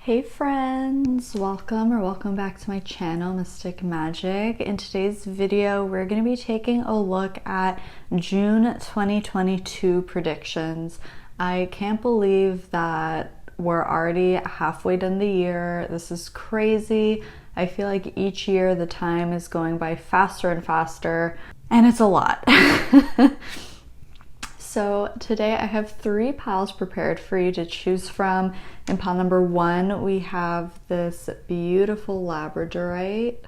Hey friends, welcome back to my channel, Mystic Magic. In today's video, we're going to be taking a look at June 2022 predictions. I can't believe that we're already halfway done the year. This is crazy. I feel like each year the time is going by faster and faster, and it's a lot. So today I have 3 piles prepared for you to choose from. In pile number 1, we have this beautiful Labradorite.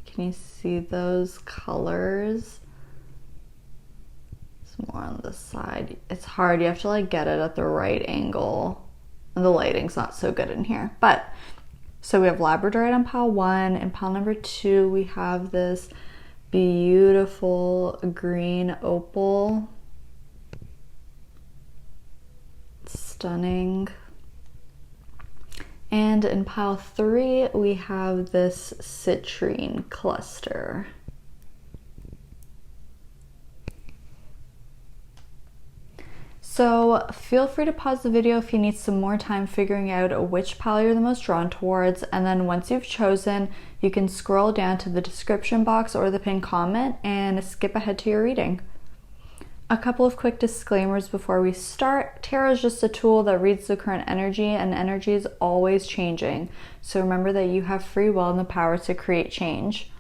Can you see those colors? It's more on the side. It's hard, you have to like get it at the right angle. And the lighting's not so good in here. But, so we have Labradorite on pile 1. In pile number 2, we have this beautiful green opal. Stunning. And in pile 3, we have this citrine cluster. So feel free to pause the video if you need some more time figuring out which pile you're the most drawn towards, and then once you've chosen, you can scroll down to the description box or the pinned comment and skip ahead to your reading. A couple of quick disclaimers before we start. Tarot is just a tool that reads the current energy, and energy is always changing. So remember that you have free will and the power to create change.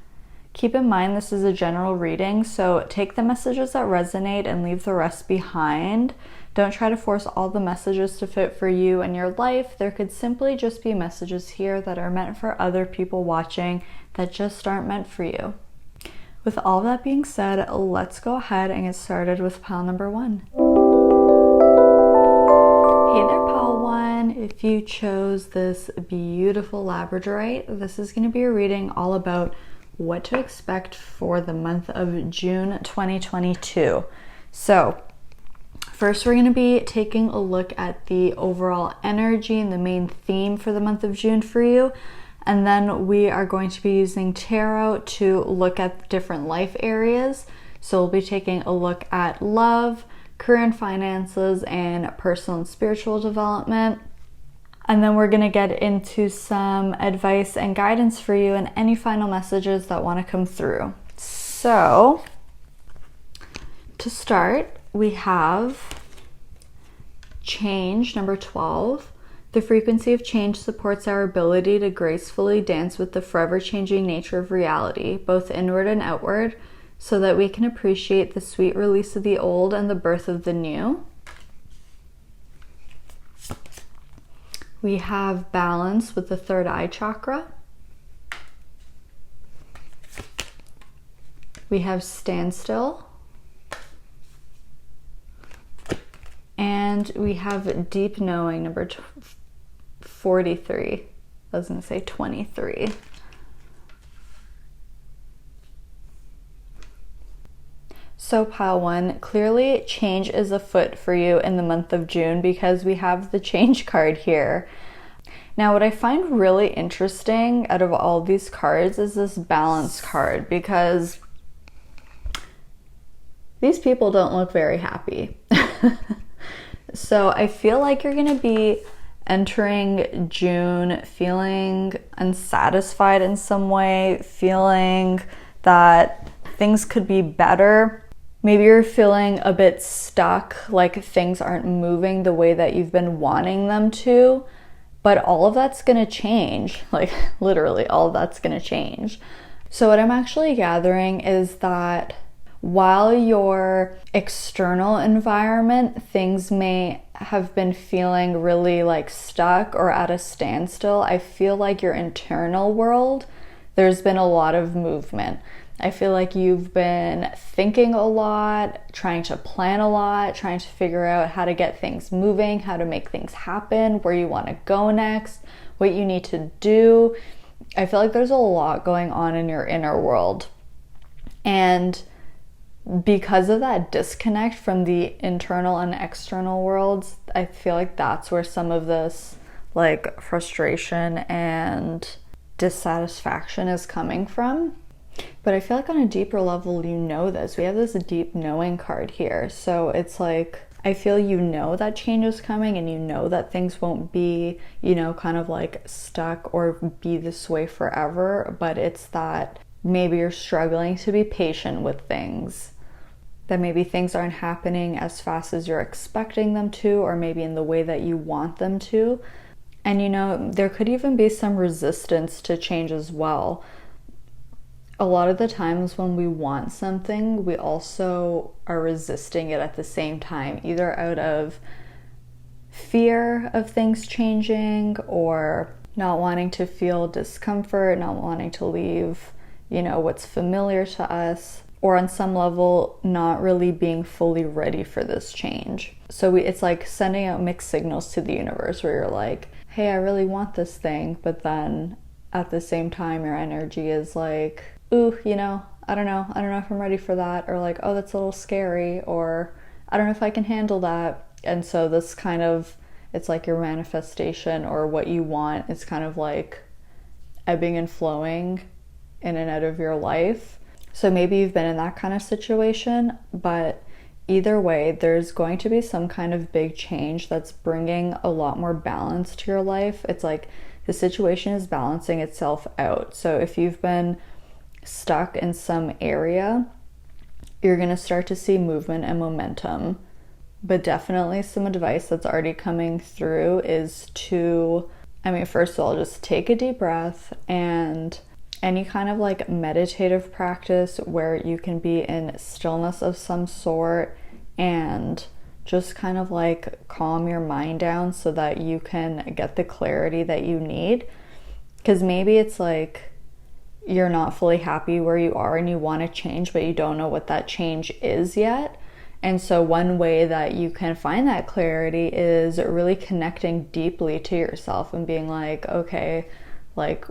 Keep in mind this is a general reading, so take the messages that resonate and leave the rest behind. Don't try to force all the messages to fit for you and your life. There could simply just be messages here that are meant for other people watching that just aren't meant for you. With all that being said, let's go ahead and get started with pile number 1. Hey there, pile 1. If you chose this beautiful Labradorite, this is going to be a reading all about what to expect for the month of June 2022. So, first we're going to be taking a look at the overall energy and the main theme for the month of June for you. And then we are going to be using tarot to look at different life areas. So we'll be taking a look at love, career and finances, and personal and spiritual development. And then we're going to get into some advice and guidance for you and any final messages that want to come through. So to start, we have change, number 12. The frequency of change supports our ability to gracefully dance with the forever changing nature of reality, both inward and outward, so that we can appreciate the sweet release of the old and the birth of the new. We have balance with the third eye chakra. We have standstill. And we have deep knowing, number 43. I was going to say 23. So pile 1, clearly change is afoot for you in the month of June because we have the change card here. Now what I find really interesting out of all these cards is this balance card, because these people don't look very happy. So I feel like you're going to be entering June feeling unsatisfied in some way, feeling that things could be better. Maybe you're feeling a bit stuck, like things aren't moving the way that you've been wanting them to, but all of that's going to change. Like literally all of that's going to change. So what I'm actually gathering is that while your external environment, things may have been feeling really like stuck or at a standstill, I feel like your internal world, there's been a lot of movement. I feel like you've been thinking a lot, trying to plan a lot, trying to figure out how to get things moving, how to make things happen, where you want to go next, what you need to do. I feel like there's a lot going on in your inner world. And because of that disconnect from the internal and external worlds, I feel like that's where some of this like frustration and dissatisfaction is coming from. But I feel like on a deeper level, you know this. We have this deep knowing card here. So it's like I feel you know that change is coming, and you know that things won't be, you know, kind of like stuck or be this way forever, but it's that maybe you're struggling to be patient with things, that maybe things aren't happening as fast as you're expecting them to, or maybe in the way that you want them to. And you know, there could even be some resistance to change as well. A lot of the times when we want something, we also are resisting it at the same time, either out of fear of things changing, or not wanting to feel discomfort, not wanting to leave, you know, what's familiar to us, or on some level, not really being fully ready for this change. So it's like sending out mixed signals to the universe, where you're like, hey, I really want this thing, but then at the same time, your energy is like, ooh, you know, I don't know if I'm ready for that, or like, oh, that's a little scary, or I don't know if I can handle that. And so this kind of, it's like your manifestation or what you want is kind of like ebbing and flowing in and out of your life. So maybe you've been in that kind of situation, but either way, there's going to be some kind of big change that's bringing a lot more balance to your life. It's like the situation is balancing itself out. So if you've been stuck in some area, you're going to start to see movement and momentum. But definitely some advice that's already coming through is to, first of all, just take a deep breath, and any kind of like meditative practice where you can be in stillness of some sort and just kind of like calm your mind down so that you can get the clarity that you need. Because maybe it's like you're not fully happy where you are and you want to change, but you don't know what that change is yet. And so one way that you can find that clarity is really connecting deeply to yourself and being like, okay, like,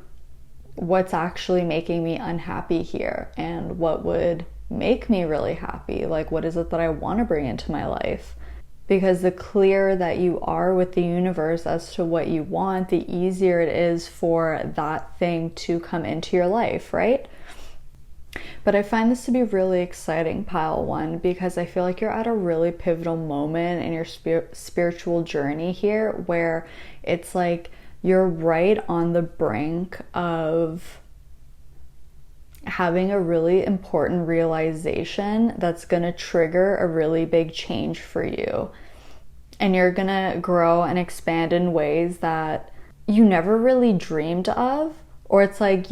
what's actually making me unhappy here, and what would make me really happy? Like, what is it that I want to bring into my life? Because the clearer that you are with the universe as to what you want, the easier it is for that thing to come into your life, right? But I find this to be really exciting, pile one, because I feel like you're at a really pivotal moment in your spiritual journey here, where it's like you're right on the brink of having a really important realization that's going to trigger a really big change for you. And you're going to grow and expand in ways that you never really dreamed of. Or it's like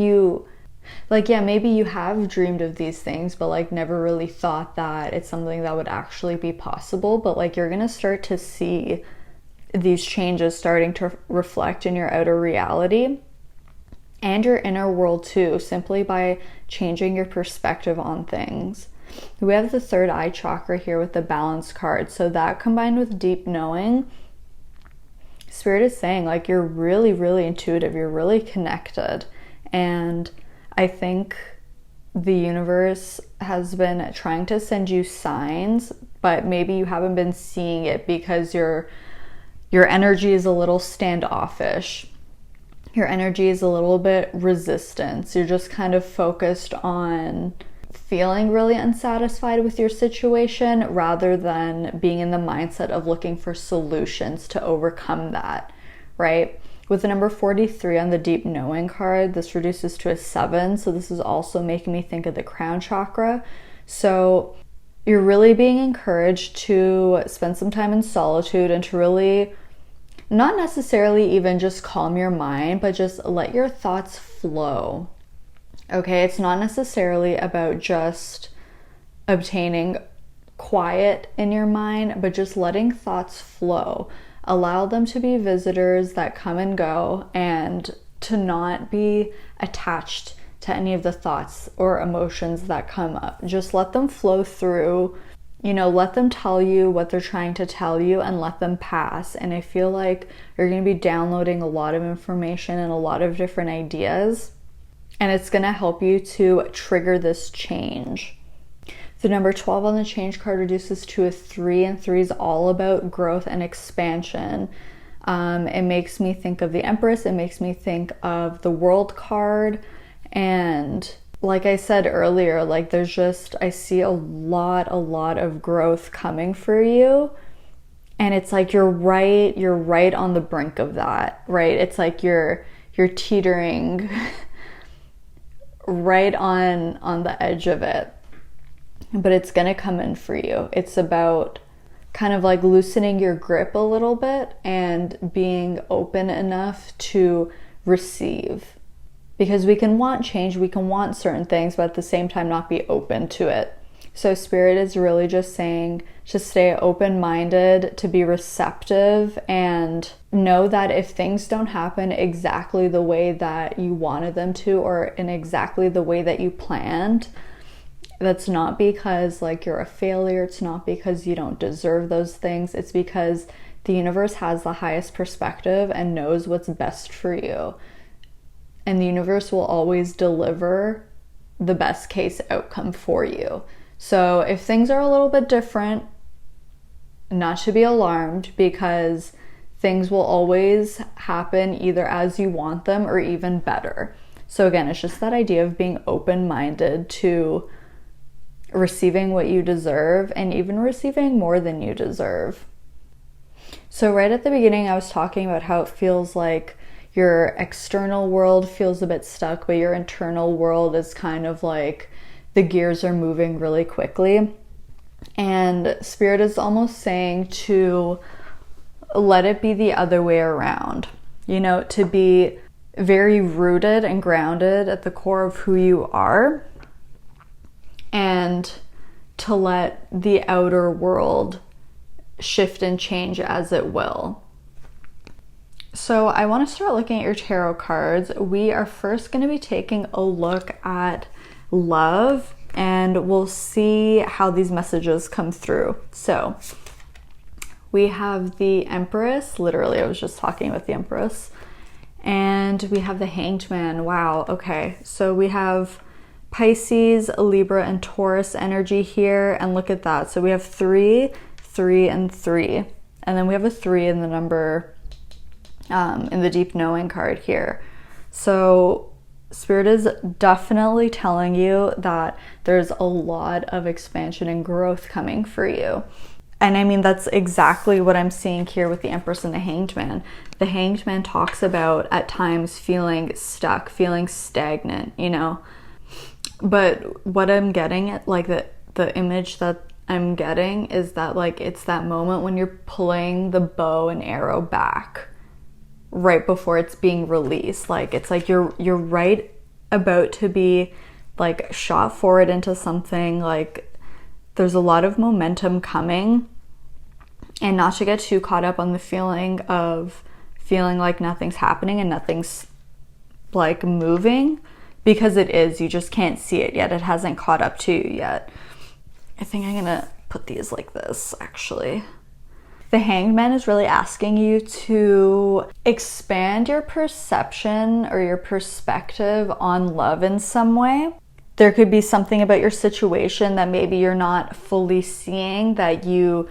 maybe you have dreamed of these things, but like never really thought that it's something that would actually be possible. But like you're going to start to see these changes starting to reflect in your outer reality and your inner world too, simply by changing your perspective on things. We have the third eye chakra here with the balance card. So that combined with deep knowing, Spirit is saying like you're really, really intuitive, you're really connected. And I think the universe has been trying to send you signs, but maybe you haven't been seeing it because your energy is a little standoffish. Your energy is a little bit resistance. You're just kind of focused on feeling really unsatisfied with your situation rather than being in the mindset of looking for solutions to overcome that, right? With the number 43 on the deep knowing card, this reduces to a 7. So this is also making me think of the crown chakra. So you're really being encouraged to spend some time in solitude and to really not necessarily even just calm your mind, but just let your thoughts flow. Okay, it's not necessarily about just obtaining quiet in your mind, but just letting thoughts flow. Allow them to be visitors that come and go, and to not be attached to any of the thoughts or emotions that come up. Just let them flow through. Let them tell you what they're trying to tell you and let them pass. And I feel like you're going to be downloading a lot of information and a lot of different ideas. And it's going to help you to trigger this change. The number 12 on the change card reduces to a 3, and 3 is all about growth and expansion. It makes me think of the Empress. It makes me think of the World card. And like I said earlier, like I see a lot of growth coming for you. And it's like you're right on the brink of that, right? It's like you're teetering right on the edge of it. But it's gonna come in for you. It's about kind of like loosening your grip a little bit and being open enough to receive. Because we can want change, we can want certain things, but at the same time not be open to it. So Spirit is really just saying to stay open-minded, to be receptive, and know that if things don't happen exactly the way that you wanted them to, or in exactly the way that you planned, that's not because like you're a failure. It's not because you don't deserve those things. It's because the universe has the highest perspective and knows what's best for you. And the universe will always deliver the best case outcome for you. So if things are a little bit different, not to be alarmed, because things will always happen either as you want them or even better. So again, it's just that idea of being open-minded to receiving what you deserve and even receiving more than you deserve. So right at the beginning, I was talking about how it feels like your external world feels a bit stuck, but your internal world is kind of like the gears are moving really quickly. And Spirit is almost saying to let it be the other way around, you know, to be very rooted and grounded at the core of who you are, and to let the outer world shift and change as it will. So I want to start looking at your tarot cards. We are first going to be taking a look at love, and we'll see how these messages come through. So we have the Empress. Literally, I was just talking about the Empress. And we have the Hanged Man. Wow, okay. So we have Pisces, Libra, and Taurus energy here. And look at that. So we have 3, 3, and 3. And then we have a 3 in the number, in the Deep Knowing card here. So Spirit is definitely telling you that there's a lot of expansion and growth coming for you. And I mean, that's exactly what I'm seeing here with the Empress and the Hanged Man. The Hanged Man talks about at times feeling stuck, feeling stagnant, you know. But what I'm getting at, like the image that I'm getting is that like it's that moment when you're pulling the bow and arrow back right before it's being released. Like it's like you're right about to be like shot forward into something. Like there's a lot of momentum coming, and not to get too caught up on the feeling of feeling like nothing's happening and nothing's like moving, because it is, you just can't see it yet. It hasn't caught up to you yet. I think I'm gonna put these like this actually. The Hanged Man is really asking you to expand your perception or your perspective on love in some way. There could be something about your situation that maybe you're not fully seeing, that you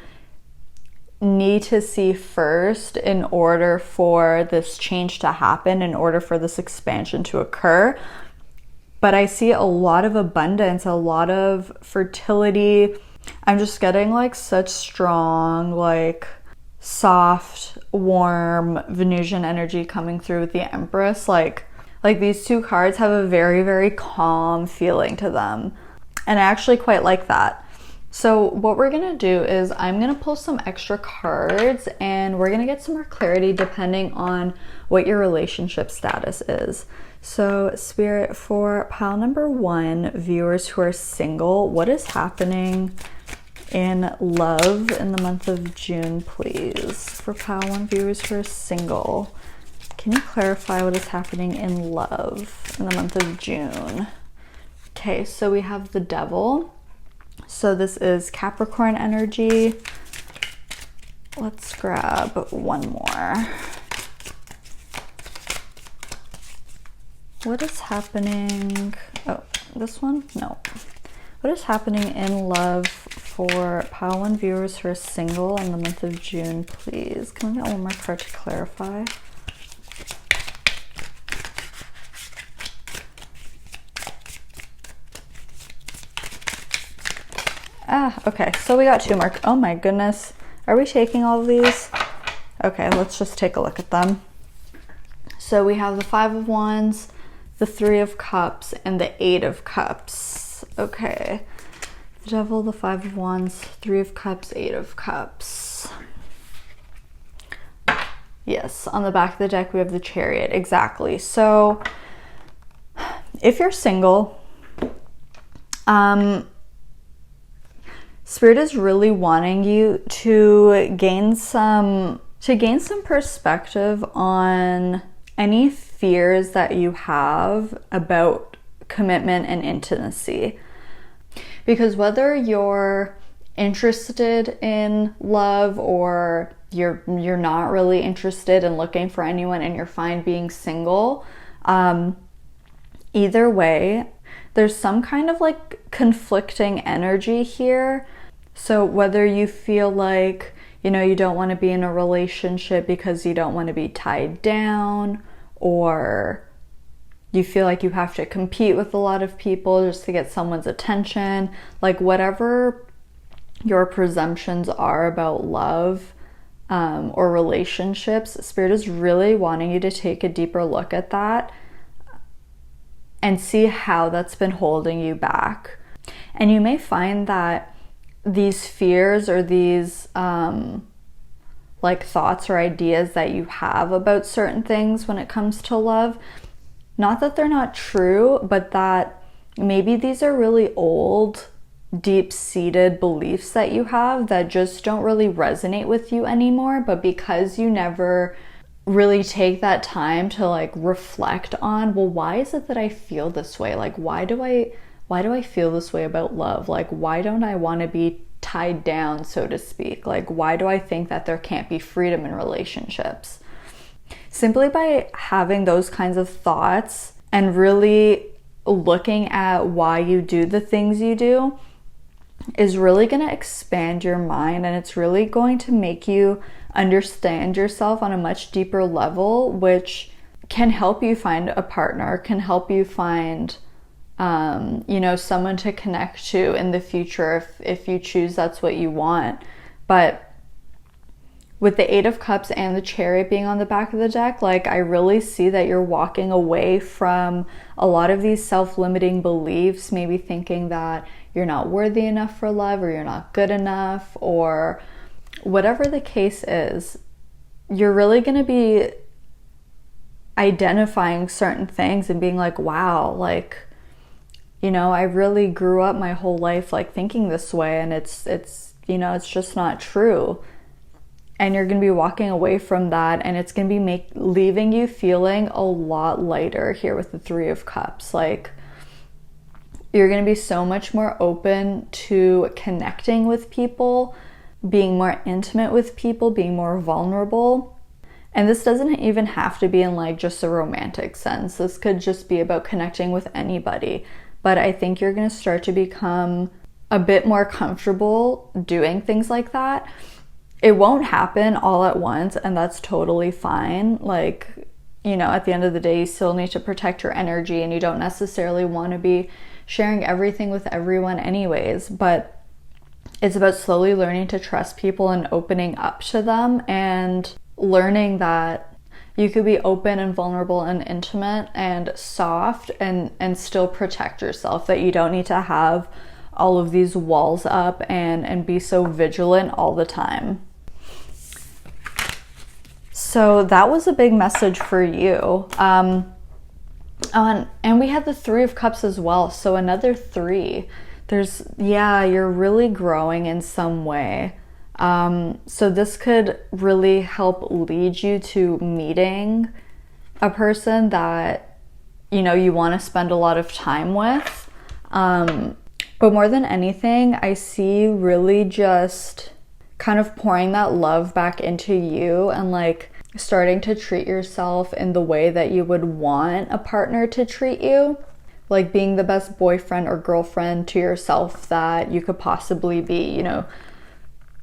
need to see first in order for this change to happen, in order for this expansion to occur. But I see a lot of abundance, a lot of fertility. I'm just getting like such strong, like soft, warm Venusian energy coming through with the Empress. Like these two cards have a very, very calm feeling to them. And I actually quite like that. So what we're gonna do is I'm gonna pull some extra cards and we're gonna get some more clarity depending on what your relationship status is. So Spirit, for pile number 1, viewers who are single, what is happening in love in the month of June, please? For pile 1, viewers who are single, can you clarify what is happening in love in the month of June? Okay, so we have the Devil. So this is Capricorn energy. Let's grab one more. What is happening? Oh, this one? No. What is happening in love for pile 1 viewers who are single in the month of June, please? Can we get one more card to clarify? Okay, so we got 2 more. Oh my goodness. Are we taking all of these? Okay, let's just take a look at them. So we have the 5 of Wands, the 3 of Cups, and the 8 of Cups. Okay. The Devil, the 5 of Wands, 3 of Cups, 8 of Cups. Yes, on the back of the deck, we have the Chariot. Exactly. So if you're single, Spirit is really wanting you to gain some perspective on any fears that you have about commitment and intimacy. Because whether you're interested in love or you're not really interested in looking for anyone and you're fine being single, either way, there's some kind of like conflicting energy here. So whether you feel like, you know, you don't want to be in a relationship because you don't want to be tied down, or you feel like you have to compete with a lot of people just to get someone's attention, like whatever your presumptions are about love or relationships, Spirit is really wanting you to take a deeper look at that and see how that's been holding you back. And you may find that these fears or these like thoughts or ideas that you have about certain things when it comes to love, not that they're not true, but that maybe these are really old, deep-seated beliefs that you have that just don't really resonate with you anymore. But because you never really take that time to like reflect on, well, why is it that I feel this way? Like, why do I feel this way about love? Like, why don't I want to be tied down, so to speak? Like, why do I think that there can't be freedom in relationships? Simply by having those kinds of thoughts and really looking at why you do the things you do is really going to expand your mind, and it's really going to make you understand yourself on a much deeper level, which can help you find a partner, can help you find someone to connect to in the future if you choose that's what you want. But with the 8 of Cups and the Chariot being on the back of the deck, like, I really see that you're walking away from a lot of these self-limiting beliefs, maybe thinking that you're not worthy enough for love, or you're not good enough, or whatever the case is. You're really going to be identifying certain things and being like, wow, like, you know, I really grew up my whole life like thinking this way, and it's just not true. And you're going to be walking away from that, and it's going to be leaving you feeling a lot lighter here with the 3 of Cups. Like, you're going to be so much more open to connecting with people, being more intimate with people, being more vulnerable. And this doesn't even have to be in like just a romantic sense. This could just be about connecting with anybody. But I think you're going to start to become a bit more comfortable doing things like that. It won't happen all at once, and that's totally fine. Like, you know, at the end of the day, you still need to protect your energy, and you don't necessarily want to be sharing everything with everyone anyways. But it's about slowly learning to trust people and opening up to them, and learning that you could be open and vulnerable and intimate and soft and still protect yourself, that you don't need to have all of these walls up and be so vigilant all the time. So that was a big message for you. And we had the 3 of Cups as well. So another 3. You're really growing in some way. So this could really help lead you to meeting a person that, you know, you want to spend a lot of time with. But more than anything, I see really just kind of pouring that love back into you, and like starting to treat yourself in the way that you would want a partner to treat you. Like being the best boyfriend or girlfriend to yourself that you could possibly be, you know,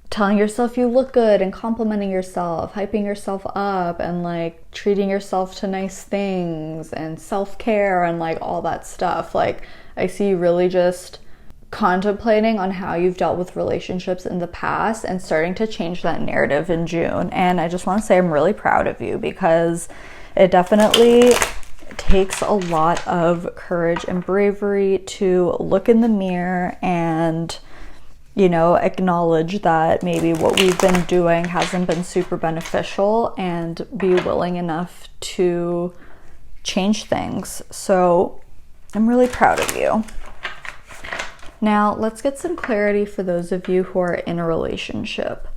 telling yourself you look good and complimenting yourself, hyping yourself up, and like treating yourself to nice things and self-care and like all that stuff. Like, I see you really just contemplating on how you've dealt with relationships in the past and starting to change that narrative in June. And I just want to say I'm really proud of you, because it definitely takes a lot of courage and bravery to look in the mirror and, you know, acknowledge that maybe what we've been doing hasn't been super beneficial, and be willing enough to change things. So I'm really proud of you. Now let's get some clarity for those of you who are in a relationship.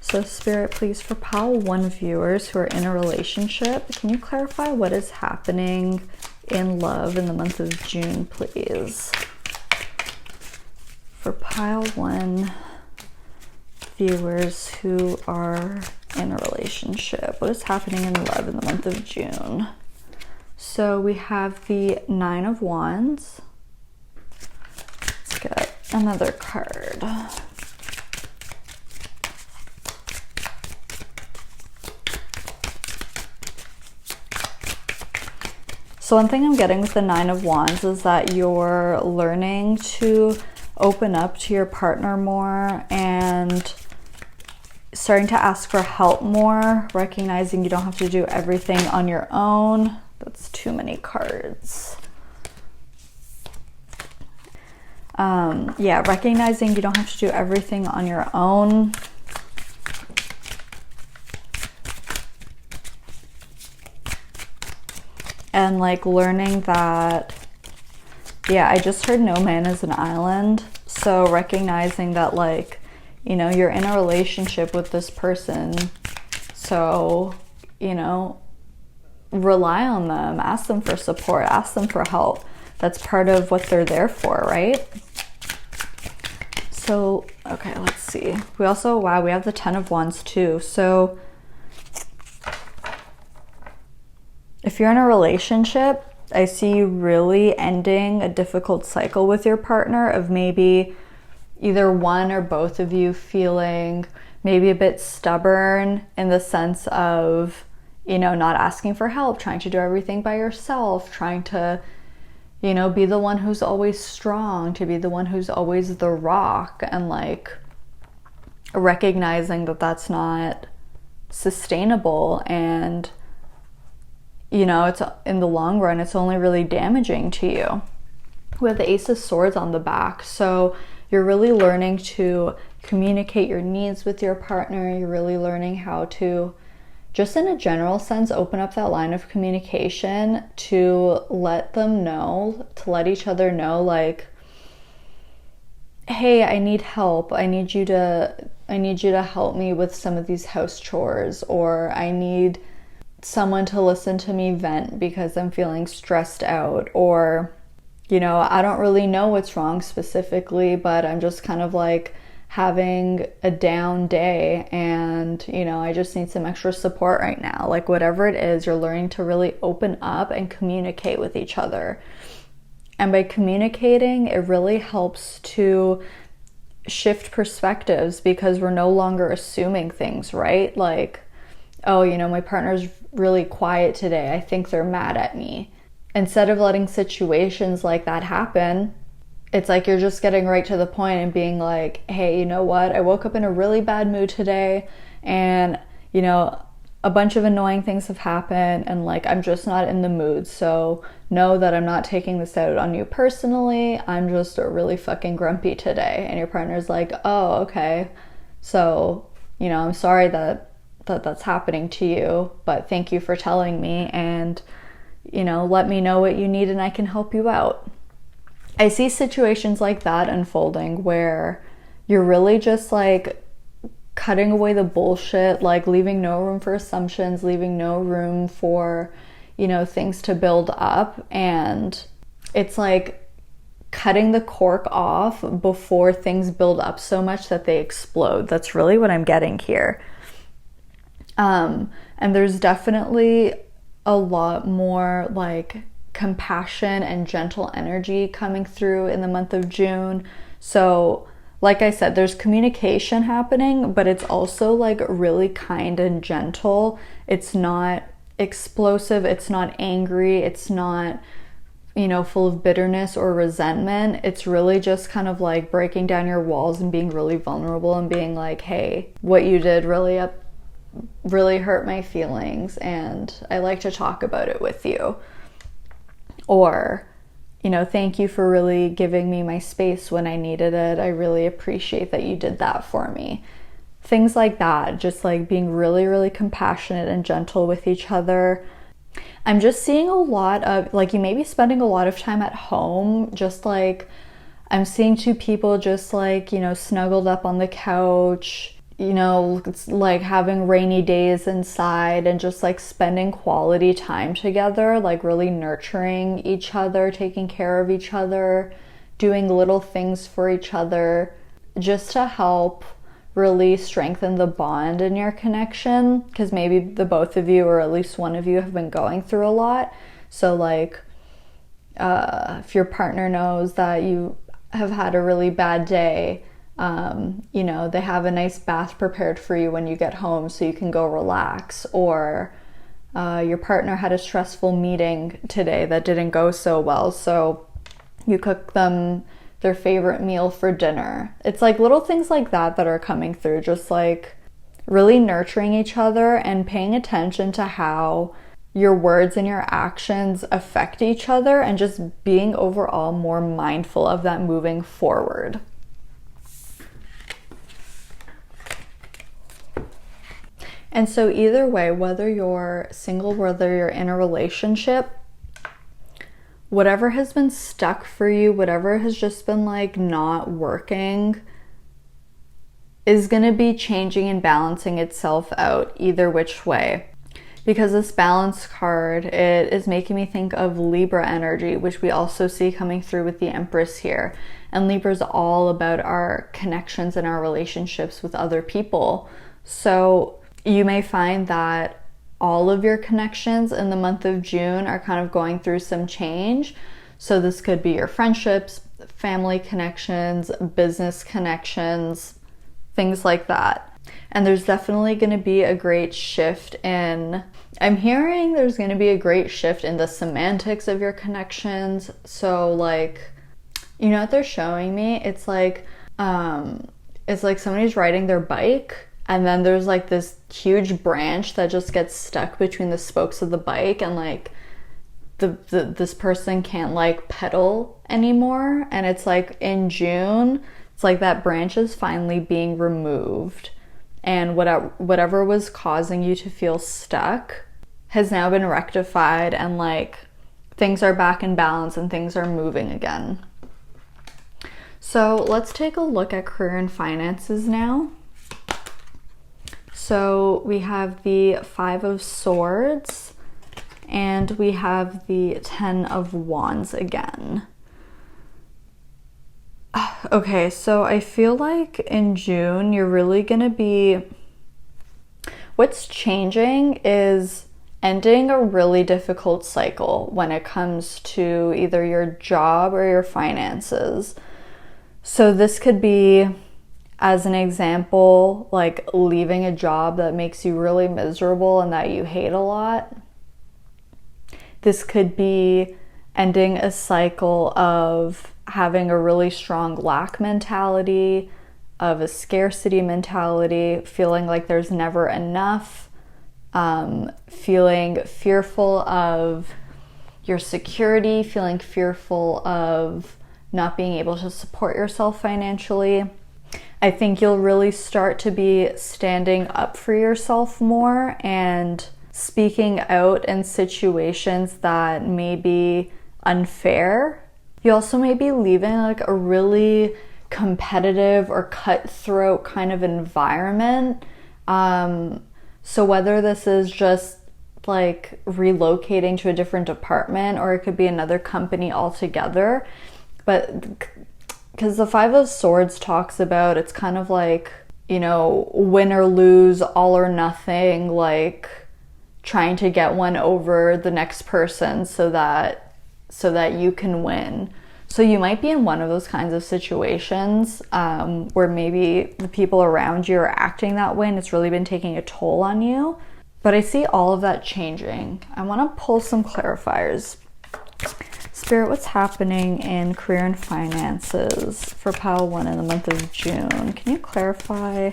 So Spirit, please, for pile 1 viewers who are in a relationship, can you clarify what is happening in love in the month of June, please? For pile 1 viewers who are in a relationship, what is happening in love in the month of June? So we have the 9 of Wands. Let's get another card. So one thing I'm getting with the 9 of Wands is that you're learning to open up to your partner more and starting to ask for help more, recognizing you don't have to do everything on your own. That's too many cards. Yeah, recognizing you don't have to do everything on your own. And like learning that, yeah, I just heard no man is an island. So recognizing that, like, you know, you're in a relationship with this person. So, you know, rely on them, ask them for support, ask them for help. That's part of what they're there for, right? So, okay, let's see. We also, wow, we have the 10 of Wands too. So if you're in a relationship, I see you really ending a difficult cycle with your partner of maybe either one or both of you feeling maybe a bit stubborn in the sense of, you know, not asking for help, trying to do everything by yourself, trying to, you know, be the one who's always strong, to be the one who's always the rock, and like recognizing that that's not sustainable, and you know, it's in the long run, it's only really damaging to you. We have the Ace of Swords on the back. So you're really learning to communicate your needs with your partner. You're really learning how to, just in a general sense, open up that line of communication to let them know, to let each other know, like, hey, I need help. I need you to help me with some of these house chores, or I need someone to listen to me vent because I'm feeling stressed out, or, you know, I don't really know what's wrong specifically, but I'm just kind of like having a down day, and, you know, I just need some extra support right now. Like whatever it is, you're learning to really open up and communicate with each other. And by communicating, it really helps to shift perspectives, because we're no longer assuming things, right? Like, oh, you know, my partner's really quiet today, I think they're mad at me. Instead of letting situations like that happen, it's like you're just getting right to the point and being like, hey, you know what? I woke up in a really bad mood today, and, you know, a bunch of annoying things have happened, and like, I'm just not in the mood. So know that I'm not taking this out on you personally. I'm just really fucking grumpy today. And your partner's like, oh, okay. So, you know, I'm sorry that's happening to you, but thank you for telling me, and, you know, let me know what you need and I can help you out. I see situations like that unfolding where you're really just like cutting away the bullshit, like leaving no room for assumptions, leaving no room for, you know, things to build up. And it's like cutting the cork off before things build up so much that they explode. That's really what I'm getting here. And there's definitely a lot more like compassion and gentle energy coming through in the month of June. So like I said, there's communication happening, but it's also like really kind and gentle. It's not explosive, it's not angry, it's not you know, full of bitterness or resentment. It's really just kind of like breaking down your walls and being really vulnerable and being like, hey, what you did really hurt my feelings, and I like to talk about it with you. Or, you know, thank you for really giving me my space when I needed it. I really appreciate that you did that for me. Things like that, just like being really, really compassionate and gentle with each other. I'm just seeing a lot of, like, you may be spending a lot of time at home, just like, I'm seeing two people just like, you know, snuggled up on the couch, you know, it's like having rainy days inside and just like spending quality time together, like really nurturing each other, taking care of each other, doing little things for each other, just to help really strengthen the bond in your connection, because maybe the both of you or at least one of you have been going through a lot. So like if your partner knows that you have had a really bad day, you know, they have a nice bath prepared for you when you get home so you can go relax. Or your partner had a stressful meeting today that didn't go so well, so you cook them their favorite meal for dinner. It's like little things like that that are coming through, just like really nurturing each other and paying attention to how your words and your actions affect each other, and just being overall more mindful of that moving forward. And so either way, whether you're single, whether you're in a relationship, whatever has been stuck for you, whatever has just been like not working, is going to be changing and balancing itself out either which way. Because this balance card, it is making me think of Libra energy, which we also see coming through with the Empress here. And Libra is all about our connections and our relationships with other people. So you may find that all of your connections in the month of June are kind of going through some change. So this could be your friendships, family connections, business connections, things like that. And there's definitely going to be a great shift in, I'm hearing there's going to be a great shift in the semantics of your connections. So like, you know what they're showing me? It's like somebody's riding their bike, and then there's like this huge branch that just gets stuck between the spokes of the bike, and like this person can't like pedal anymore. And it's like in June, it's like that branch is finally being removed, and whatever was causing you to feel stuck has now been rectified, and like things are back in balance and things are moving again. So let's take a look at career and finances now. So we have the 5 of Swords, and we have the 10 of Wands again. Okay, so I feel like in June, you're really gonna be, what's changing is ending a really difficult cycle when it comes to either your job or your finances. So this could be, as an example, like leaving a job that makes you really miserable and that you hate a lot. This could be ending a cycle of having a really strong lack mentality, of a scarcity mentality, feeling like there's never enough, feeling fearful of your security, feeling fearful of not being able to support yourself financially. I think you'll really start to be standing up for yourself more and speaking out in situations that may be unfair. You also may be leaving like a really competitive or cutthroat kind of environment. So whether this is just like relocating to a different department, or it could be another company altogether, but because the 5 of Swords talks about, it's kind of like, you know, win or lose, all or nothing, like trying to get one over the next person so that you can win. So you might be in one of those kinds of situations where maybe the people around you are acting that way and it's really been taking a toll on you. But I see all of that changing. I want to pull some clarifiers. Spirit, what's happening in career and finances for Pile 1 in the month of June? Can you clarify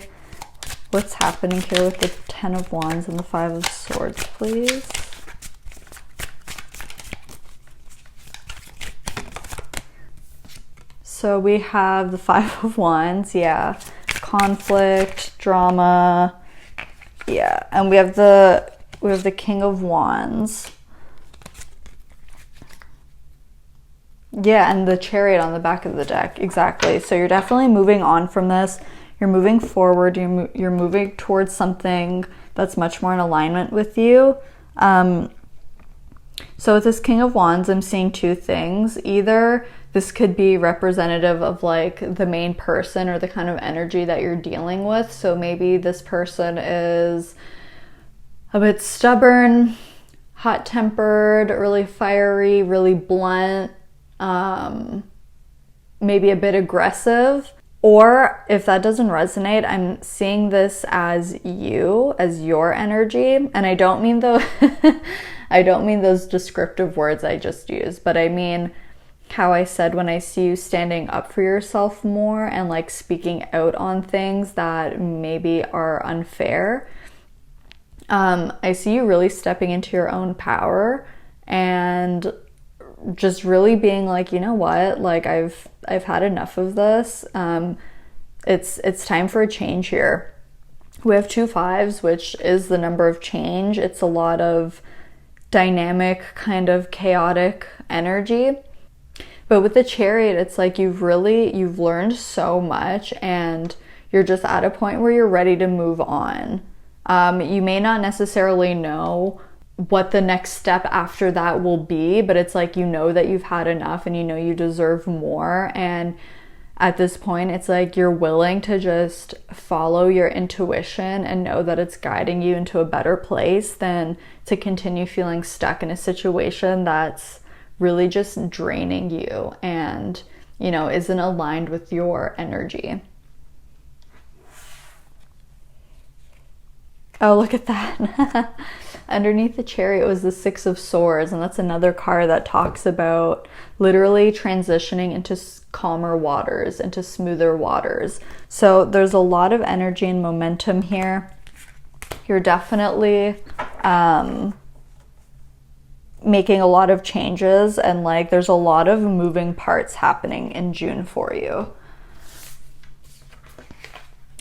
what's happening here with the 10 of Wands and the 5 of Swords, please? So we have the 5 of Wands, yeah. Conflict, drama, yeah. And we have the King of Wands. Yeah, and the Chariot on the back of the deck, exactly. So you're definitely moving on from this. You're moving forward. You're moving towards something that's much more in alignment with you. So with this King of Wands, I'm seeing two things. Either this could be representative of like the main person or the kind of energy that you're dealing with. So maybe this person is a bit stubborn, hot-tempered, really fiery, really blunt, maybe a bit aggressive. Or if that doesn't resonate, I'm seeing this as you, as your energy. And I don't mean I don't mean those descriptive words I just used, but I mean how I said when I see you standing up for yourself more and like speaking out on things that maybe are unfair. I see you really stepping into your own power and just really being like, you know what, like I've had enough of this. It's time for a change here. We have 2 5s, which is the number of change. It's a lot of dynamic, kind of chaotic energy. But with the Chariot, it's like you've learned so much and you're just at a point where you're ready to move on. You may not necessarily know what the next step after that will be, but it's like you know that you've had enough and you know you deserve more. And at this point, it's like you're willing to just follow your intuition and know that it's guiding you into a better place than to continue feeling stuck in a situation that's really just draining you and, you know, isn't aligned with your energy. Oh, look at that. Underneath the Chariot was the 6 of Swords, and that's another card that talks about literally transitioning into calmer waters, into smoother waters. So there's a lot of energy and momentum here. You're definitely making a lot of changes, and like there's a lot of moving parts happening in June for you.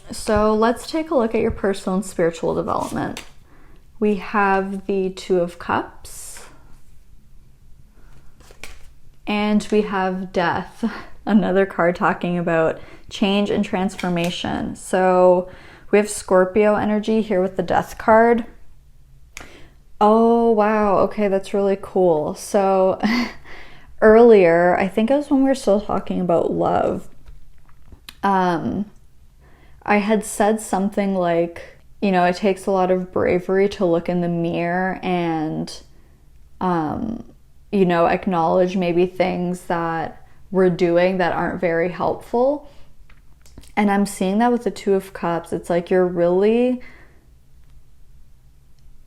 So let's take a look at your personal and spiritual development. We have the 2 of Cups, and we have Death, another card talking about change and transformation. So we have Scorpio energy here with the Death card. Oh, wow. Okay, that's really cool. So earlier, I think it was when we were still talking about love, I had said something like, you know, it takes a lot of bravery to look in the mirror and, you know, acknowledge maybe things that we're doing that aren't very helpful. And I'm seeing that with the 2 of Cups. It's like you're really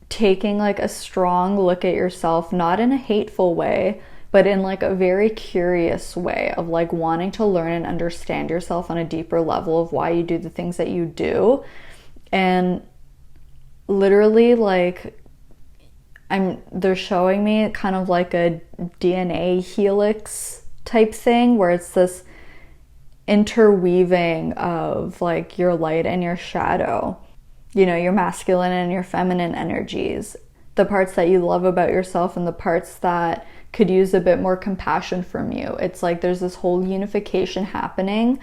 taking like a strong look at yourself, not in a hateful way, but in like a very curious way of like wanting to learn and understand yourself on a deeper level of why you do the things that you do. And literally like they're showing me kind of like a DNA helix type thing where it's this interweaving of like your light and your shadow, you know, your masculine and your feminine energies, the parts that you love about yourself and the parts that could use a bit more compassion from you. It's like there's this whole unification happening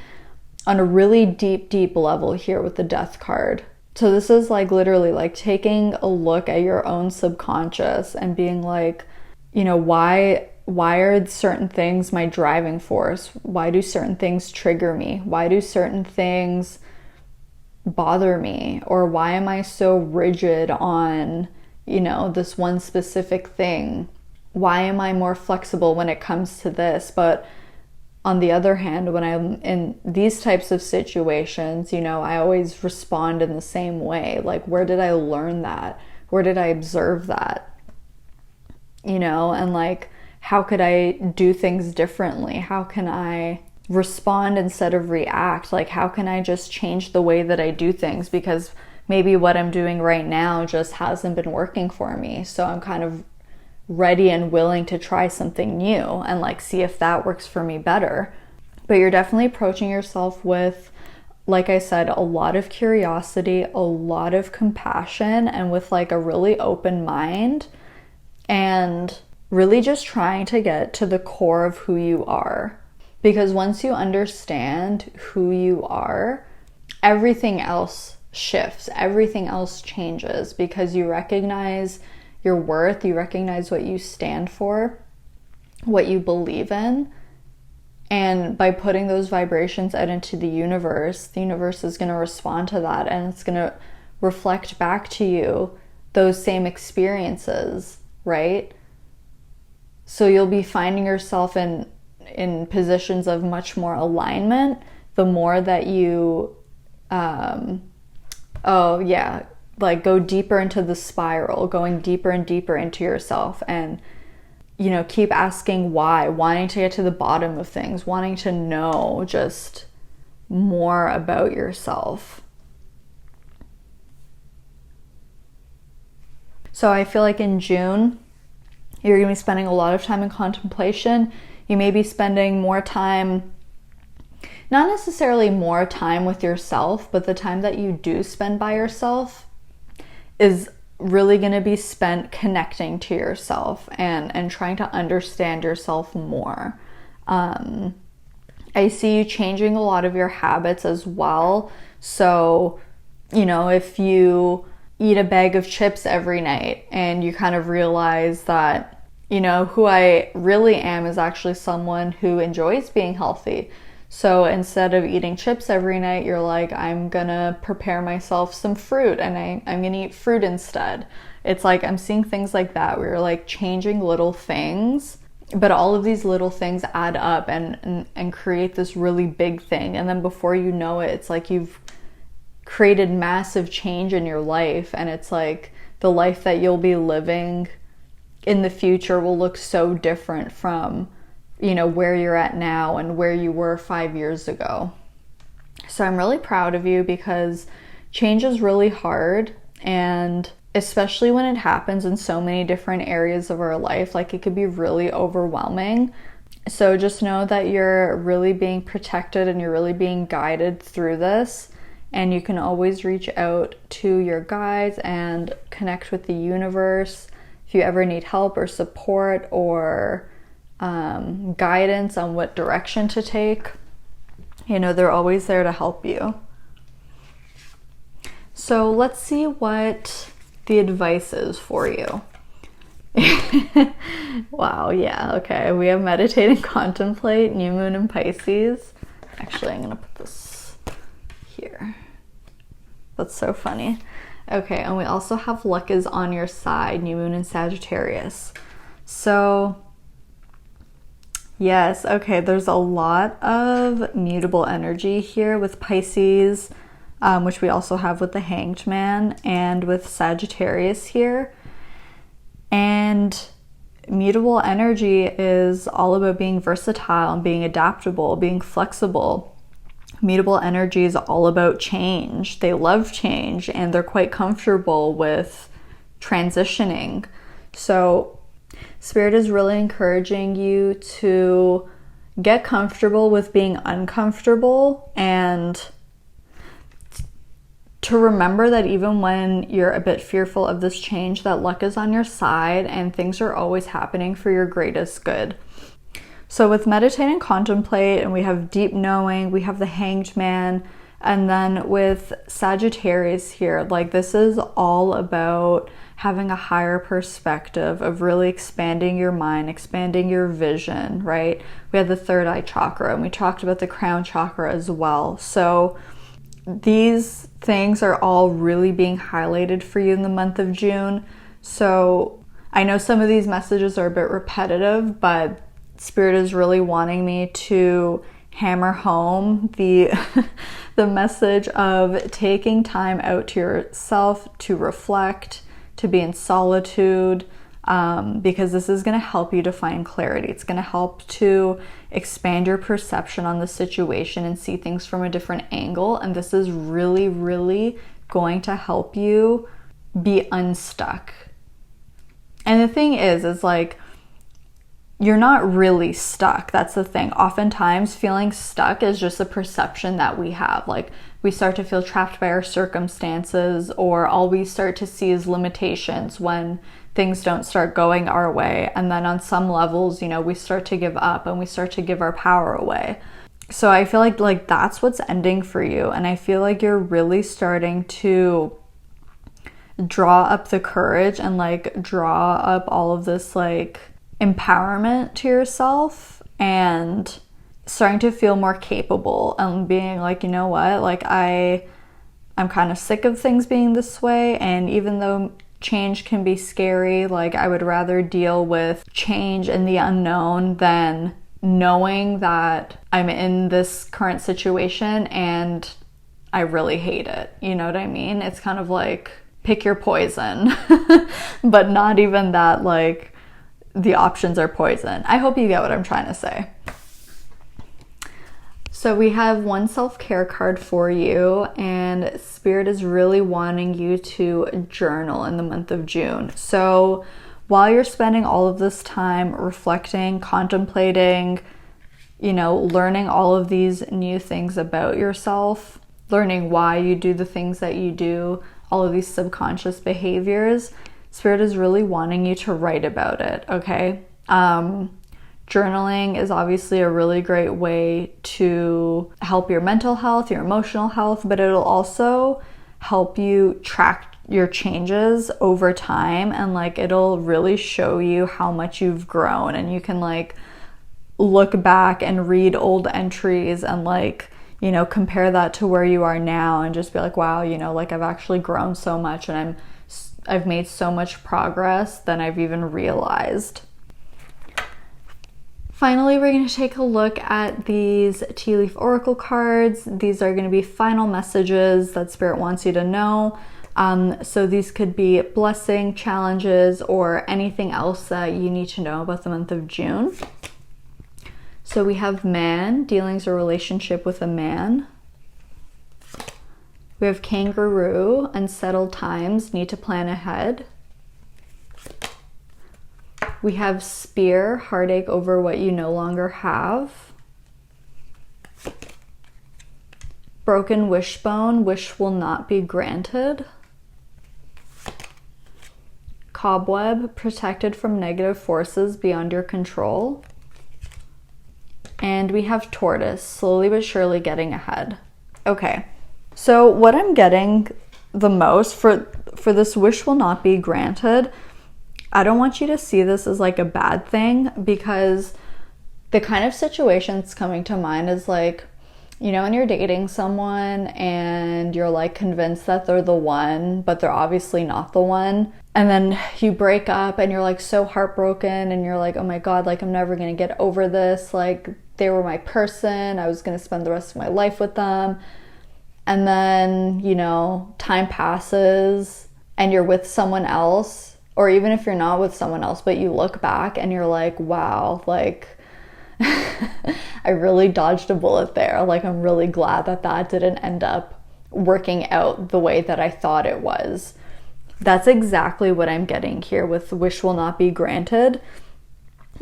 on a really deep level here with the Death card. So this is like literally like taking a look at your own subconscious and being like, you know, why are certain things my driving force? Why do certain things trigger me? Why do certain things bother me? Or why am I so rigid on, you know, this one specific thing? Why am I more flexible when it comes to this? But on the other hand, when I'm in these types of situations, you know, I always respond in the same way. Like, where did I learn that? Where did I observe that? You know, and like, how could I do things differently? How can I respond instead of react? Like, how can I just change the way that I do things? Because maybe what I'm doing right now just hasn't been working for me. So I'm kind of ready and willing to try something new and like see if that works for me better. But you're definitely approaching yourself with, like I said, a lot of curiosity, a lot of compassion, and with like a really open mind, and really just trying to get to the core of who you are. Because once you understand who you are, everything else shifts, everything else changes, because you recognize your worth, you recognize what you stand for, what you believe in. And by putting those vibrations out into the universe is going to respond to that, and it's going to reflect back to you those same experiences, right? So you'll be finding yourself in positions of much more alignment the more that you go deeper into the spiral, going deeper and deeper into yourself, and keep asking why, wanting to get to the bottom of things, wanting to know just more about yourself. So I feel like in June, you're going to be spending a lot of time in contemplation. You may be spending more time, not necessarily more time with yourself, but the time that you do spend by yourself is really going to be spent connecting to yourself and trying to understand yourself more. I see you changing a lot of your habits as well. So, if you eat a bag of chips every night and you kind of realize that, who I really am is actually someone who enjoys being healthy. So instead of eating chips every night, you're like, I'm gonna prepare myself some fruit and I'm gonna eat fruit instead. It's like, I'm seeing things like that where you're like changing little things, but all of these little things add up and create this really big thing. And then before you know it, it's like you've created massive change in your life. And it's like the life that you'll be living in the future will look so different from where you're at now and where you were 5 years ago. So I'm really proud of you, because change is really hard, and especially when it happens in so many different areas of our life, like it could be really overwhelming. So just know that you're really being protected and you're really being guided through this, and you can always reach out to your guides and connect with the universe if you ever need help or support or guidance on what direction to take. They're always there to help you. So let's see what the advice is for you. Wow, yeah, okay. We have meditate and contemplate, new moon in Pisces. Actually, I'm gonna put this here. That's so funny. Okay, and we also have luck is on your side, new moon in Sagittarius. So yes, okay, there's a lot of mutable energy here with Pisces, which we also have with the Hanged Man, and with Sagittarius here. And mutable energy is all about being versatile and being adaptable, being flexible. Mutable energy is all about change. They love change and they're quite comfortable with transitioning. So Spirit is really encouraging you to get comfortable with being uncomfortable, and to remember that even when you're a bit fearful of this change, that luck is on your side and things are always happening for your greatest good. So with meditate and contemplate, and we have deep knowing, we have the Hanged Man, and then with Sagittarius here, like this is all about having a higher perspective of really expanding your mind, expanding your vision, right? We had the third eye chakra and we talked about the crown chakra as well. So these things are all really being highlighted for you in the month of June. So I know some of these messages are a bit repetitive, but Spirit is really wanting me to hammer home the message of taking time out to yourself to reflect, to be in solitude, because this is going to help you to find clarity. It's going to help to expand your perception on the situation and see things from a different angle. And this is really, really going to help you be unstuck. And the thing is like, you're not really stuck. That's the thing. Oftentimes feeling stuck is just a perception that we have. Like, we start to feel trapped by our circumstances, or all we start to see is limitations when things don't start going our way. And then on some levels, you know, we start to give up and we start to give our power away. So I feel like that's what's ending for you. And I feel like you're really starting to draw up the courage and like draw up all of this like empowerment to yourself, and starting to feel more capable and being like, you know what, like I'm kind of sick of things being this way, and even though change can be scary, like I would rather deal with change and the unknown than knowing that I'm in this current situation and I really hate it. You know what I mean? It's kind of like pick your poison, but not even that like the options are poison. I hope you get what I'm trying to say. So we have one self-care card for you, and Spirit is really wanting you to journal in the month of June. So while you're spending all of this time reflecting, contemplating, you know, learning all of these new things about yourself, learning why you do the things that you do, all of these subconscious behaviors, Spirit is really wanting you to write about it, okay? Journaling is obviously a really great way to help your mental health, your emotional health, but it'll also help you track your changes over time, and like it'll really show you how much you've grown, and you can like look back and read old entries and like, you know, compare that to where you are now and just be like, wow, you know, like I've actually grown so much, and I've made so much progress than I've even realized. Finally, we're going to take a look at these tea leaf oracle cards. These are going to be final messages that Spirit wants you to know. So these could be blessing, challenges, or anything else that you need to know about the month of June. So we have man, dealings or relationship with a man. We have kangaroo, unsettled times, need to plan ahead. We have spear, heartache over what you no longer have. Broken wishbone, wish will not be granted. Cobweb, protected from negative forces beyond your control. And we have tortoise, slowly but surely getting ahead. Okay, so what I'm getting the most for this wish will not be granted, I don't want you to see this as like a bad thing, because the kind of situation that's coming to mind is like, you know, when you're dating someone and you're like convinced that they're the one, but they're obviously not the one. And then you break up and you're like so heartbroken and you're like, oh my God, like I'm never going to get over this. Like they were my person. I was going to spend the rest of my life with them. And then, you know, time passes and you're with someone else. Or even if you're not with someone else, but you look back and you're like, wow, like I really dodged a bullet there. Like I'm really glad that didn't end up working out the way that I thought it was. That's exactly what I'm getting here with wish will not be granted,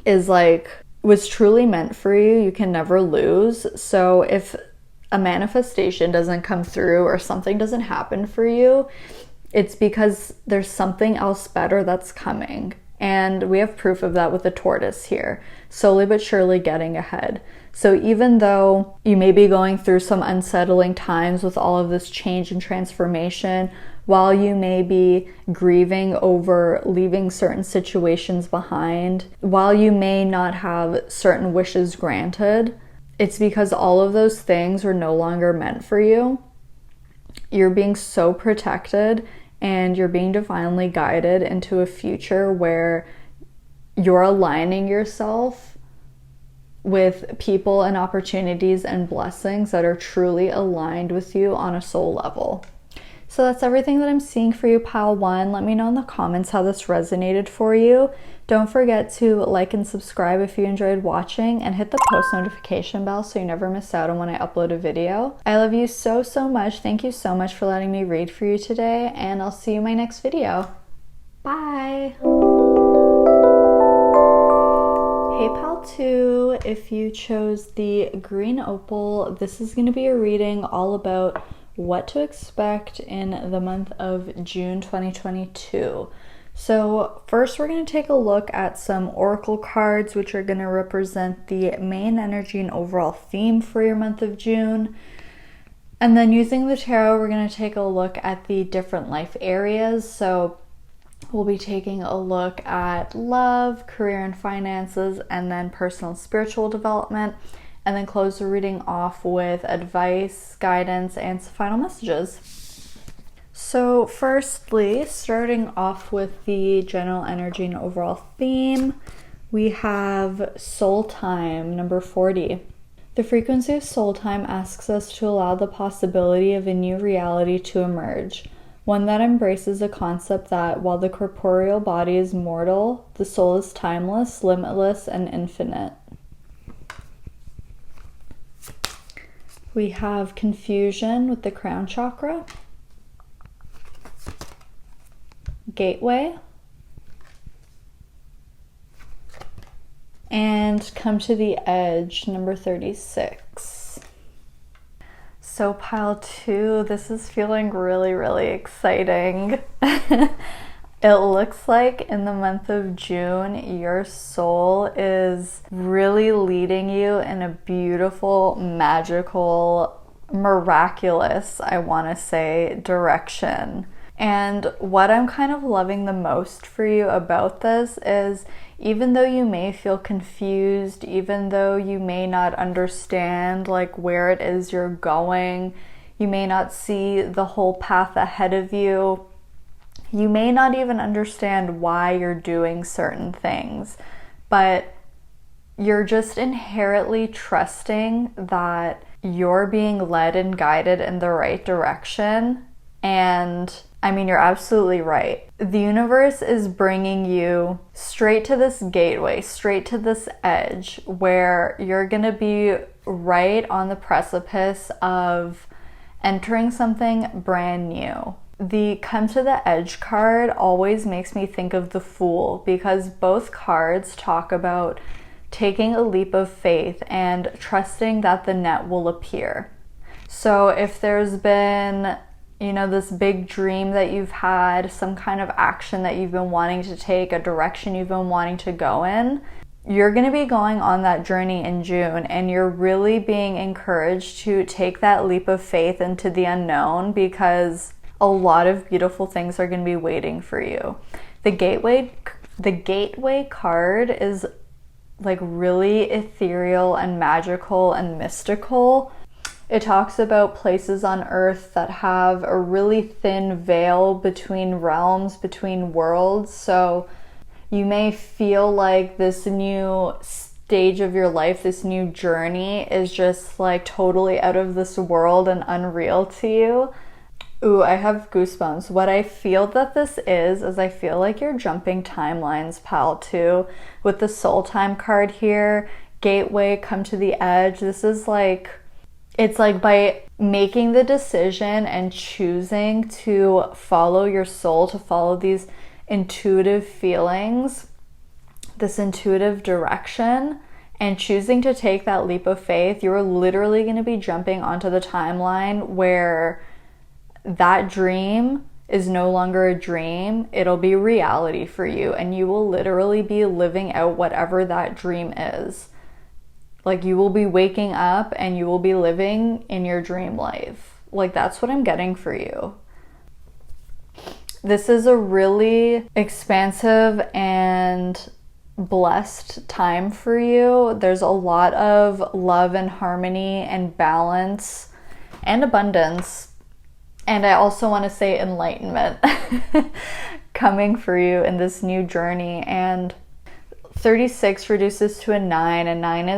is like what's truly meant for you, you can never lose. So if a manifestation doesn't come through or something doesn't happen for you, it's because there's something else better that's coming. And we have proof of that with the tortoise here, slowly but surely getting ahead. So even though you may be going through some unsettling times with all of this change and transformation, while you may be grieving over leaving certain situations behind, while you may not have certain wishes granted, it's because all of those things were no longer meant for you. You're being so protected and you're being divinely guided into a future where you're aligning yourself with people and opportunities and blessings that are truly aligned with you on a soul level. So that's everything that I'm seeing for you, pile 1. Let me know in the comments how this resonated for you. Don't forget to like and subscribe if you enjoyed watching, and hit the post notification bell so you never miss out on when I upload a video. I love you so, so much. Thank you so much for letting me read for you today, and I'll see you in my next video. Bye! Hey pal 2, if you chose the green opal, this is going to be a reading all about what to expect in the month of June 2022. So first we're going to take a look at some oracle cards, which are going to represent the main energy and overall theme for your month of June. And then using the tarot, we're going to take a look at the different life areas. So we'll be taking a look at love, career and finances, and then personal and spiritual development. And then close the reading off with advice, guidance, and some final messages. So firstly, starting off with the general energy and overall theme, we have soul time, number 40. The frequency of soul time asks us to allow the possibility of a new reality to emerge, one that embraces the concept that while the corporeal body is mortal, the soul is timeless, limitless, and infinite. We have confusion with the crown chakra, gateway, and come to the edge, number 36. So pile 2, this is feeling really, really exciting. It looks like in the month of June, your soul is really leading you in a beautiful, magical, miraculous, I want to say, direction. And what I'm kind of loving the most for you about this is, even though you may feel confused, even though you may not understand like where it is you're going, you may not see the whole path ahead of you, you may not even understand why you're doing certain things, but you're just inherently trusting that you're being led and guided in the right direction. And I mean, you're absolutely right. The universe is bringing you straight to this gateway, straight to this edge where you're going to be right on the precipice of entering something brand new. The come to the edge card always makes me think of the Fool, because both cards talk about taking a leap of faith and trusting that the net will appear. So if there's been, you know, this big dream that you've had, some kind of action that you've been wanting to take, a direction you've been wanting to go in, you're going to be going on that journey in June, and you're really being encouraged to take that leap of faith into the unknown, because a lot of beautiful things are going to be waiting for you. The gateway card is like really ethereal and magical and mystical. It talks about places on earth that have a really thin veil between realms, between worlds. So you may feel like this new stage of your life, this new journey is just like totally out of this world and unreal to you. Ooh, I have goosebumps. What I feel that this is I feel like you're jumping timelines, pal, too. With the soul time card here, gateway, come to the edge. This is like, it's like by making the decision and choosing to follow your soul, to follow these intuitive feelings, this intuitive direction, and choosing to take that leap of faith, you're literally going to be jumping onto the timeline where that dream is no longer a dream. It'll be reality for you, and you will literally be living out whatever that dream is. Like, you will be waking up and you will be living in your dream life. Like, that's what I'm getting for you. This is a really expansive and blessed time for you. There's a lot of love and harmony and balance and abundance. And I also want to say enlightenment coming for you in this new journey. And 36 reduces to a 9, and 9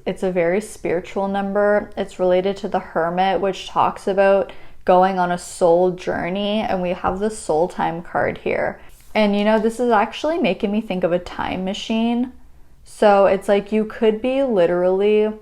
it's a very spiritual number. It's related to the Hermit, which talks about going on a soul journey, and we have the soul time card here. And you know, this is actually making me think of a time machine. So it's like you could be literally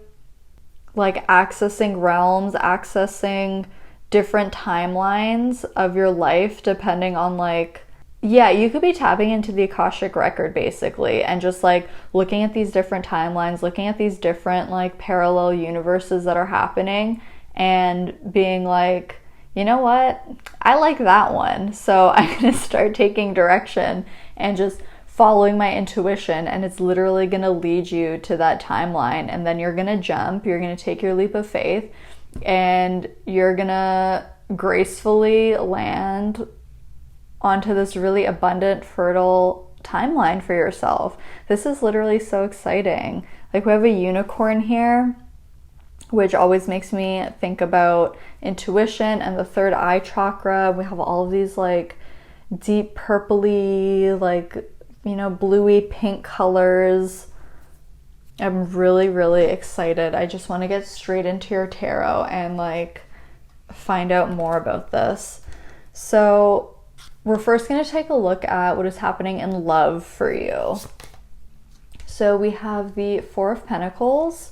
like accessing realms, accessing different timelines of your life, depending on like, yeah, you could be tapping into the Akashic record basically, and just like looking at these different timelines, looking at these different like parallel universes that are happening, and being like, you know what, I like that one, so I'm gonna start taking direction and just following my intuition, and it's literally gonna lead you to that timeline. And then you're gonna jump, you're gonna take your leap of faith, and you're gonna gracefully land onto this really abundant, fertile timeline for yourself. This is literally so exciting. Like, we have a unicorn here, which always makes me think about intuition and the third eye chakra. We have all of these like deep purpley, like, you know, bluey pink colors. I'm really, really excited. I just want to get straight into your tarot and like find out more about this. So we're first going to take a look at what is happening in love for you. So we have the Four of Pentacles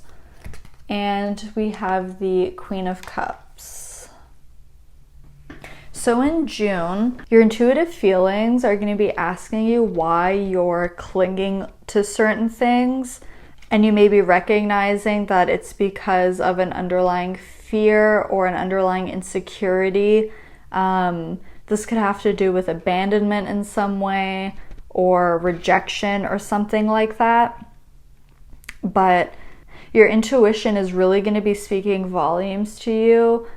and we have the Queen of Cups. So in June, your intuitive feelings are going to be asking you why you're clinging to certain things, and you may be recognizing that it's because of an underlying fear or an underlying insecurity. This could have to do with abandonment in some way, or rejection or something like that. But your intuition is really going to be speaking volumes to you.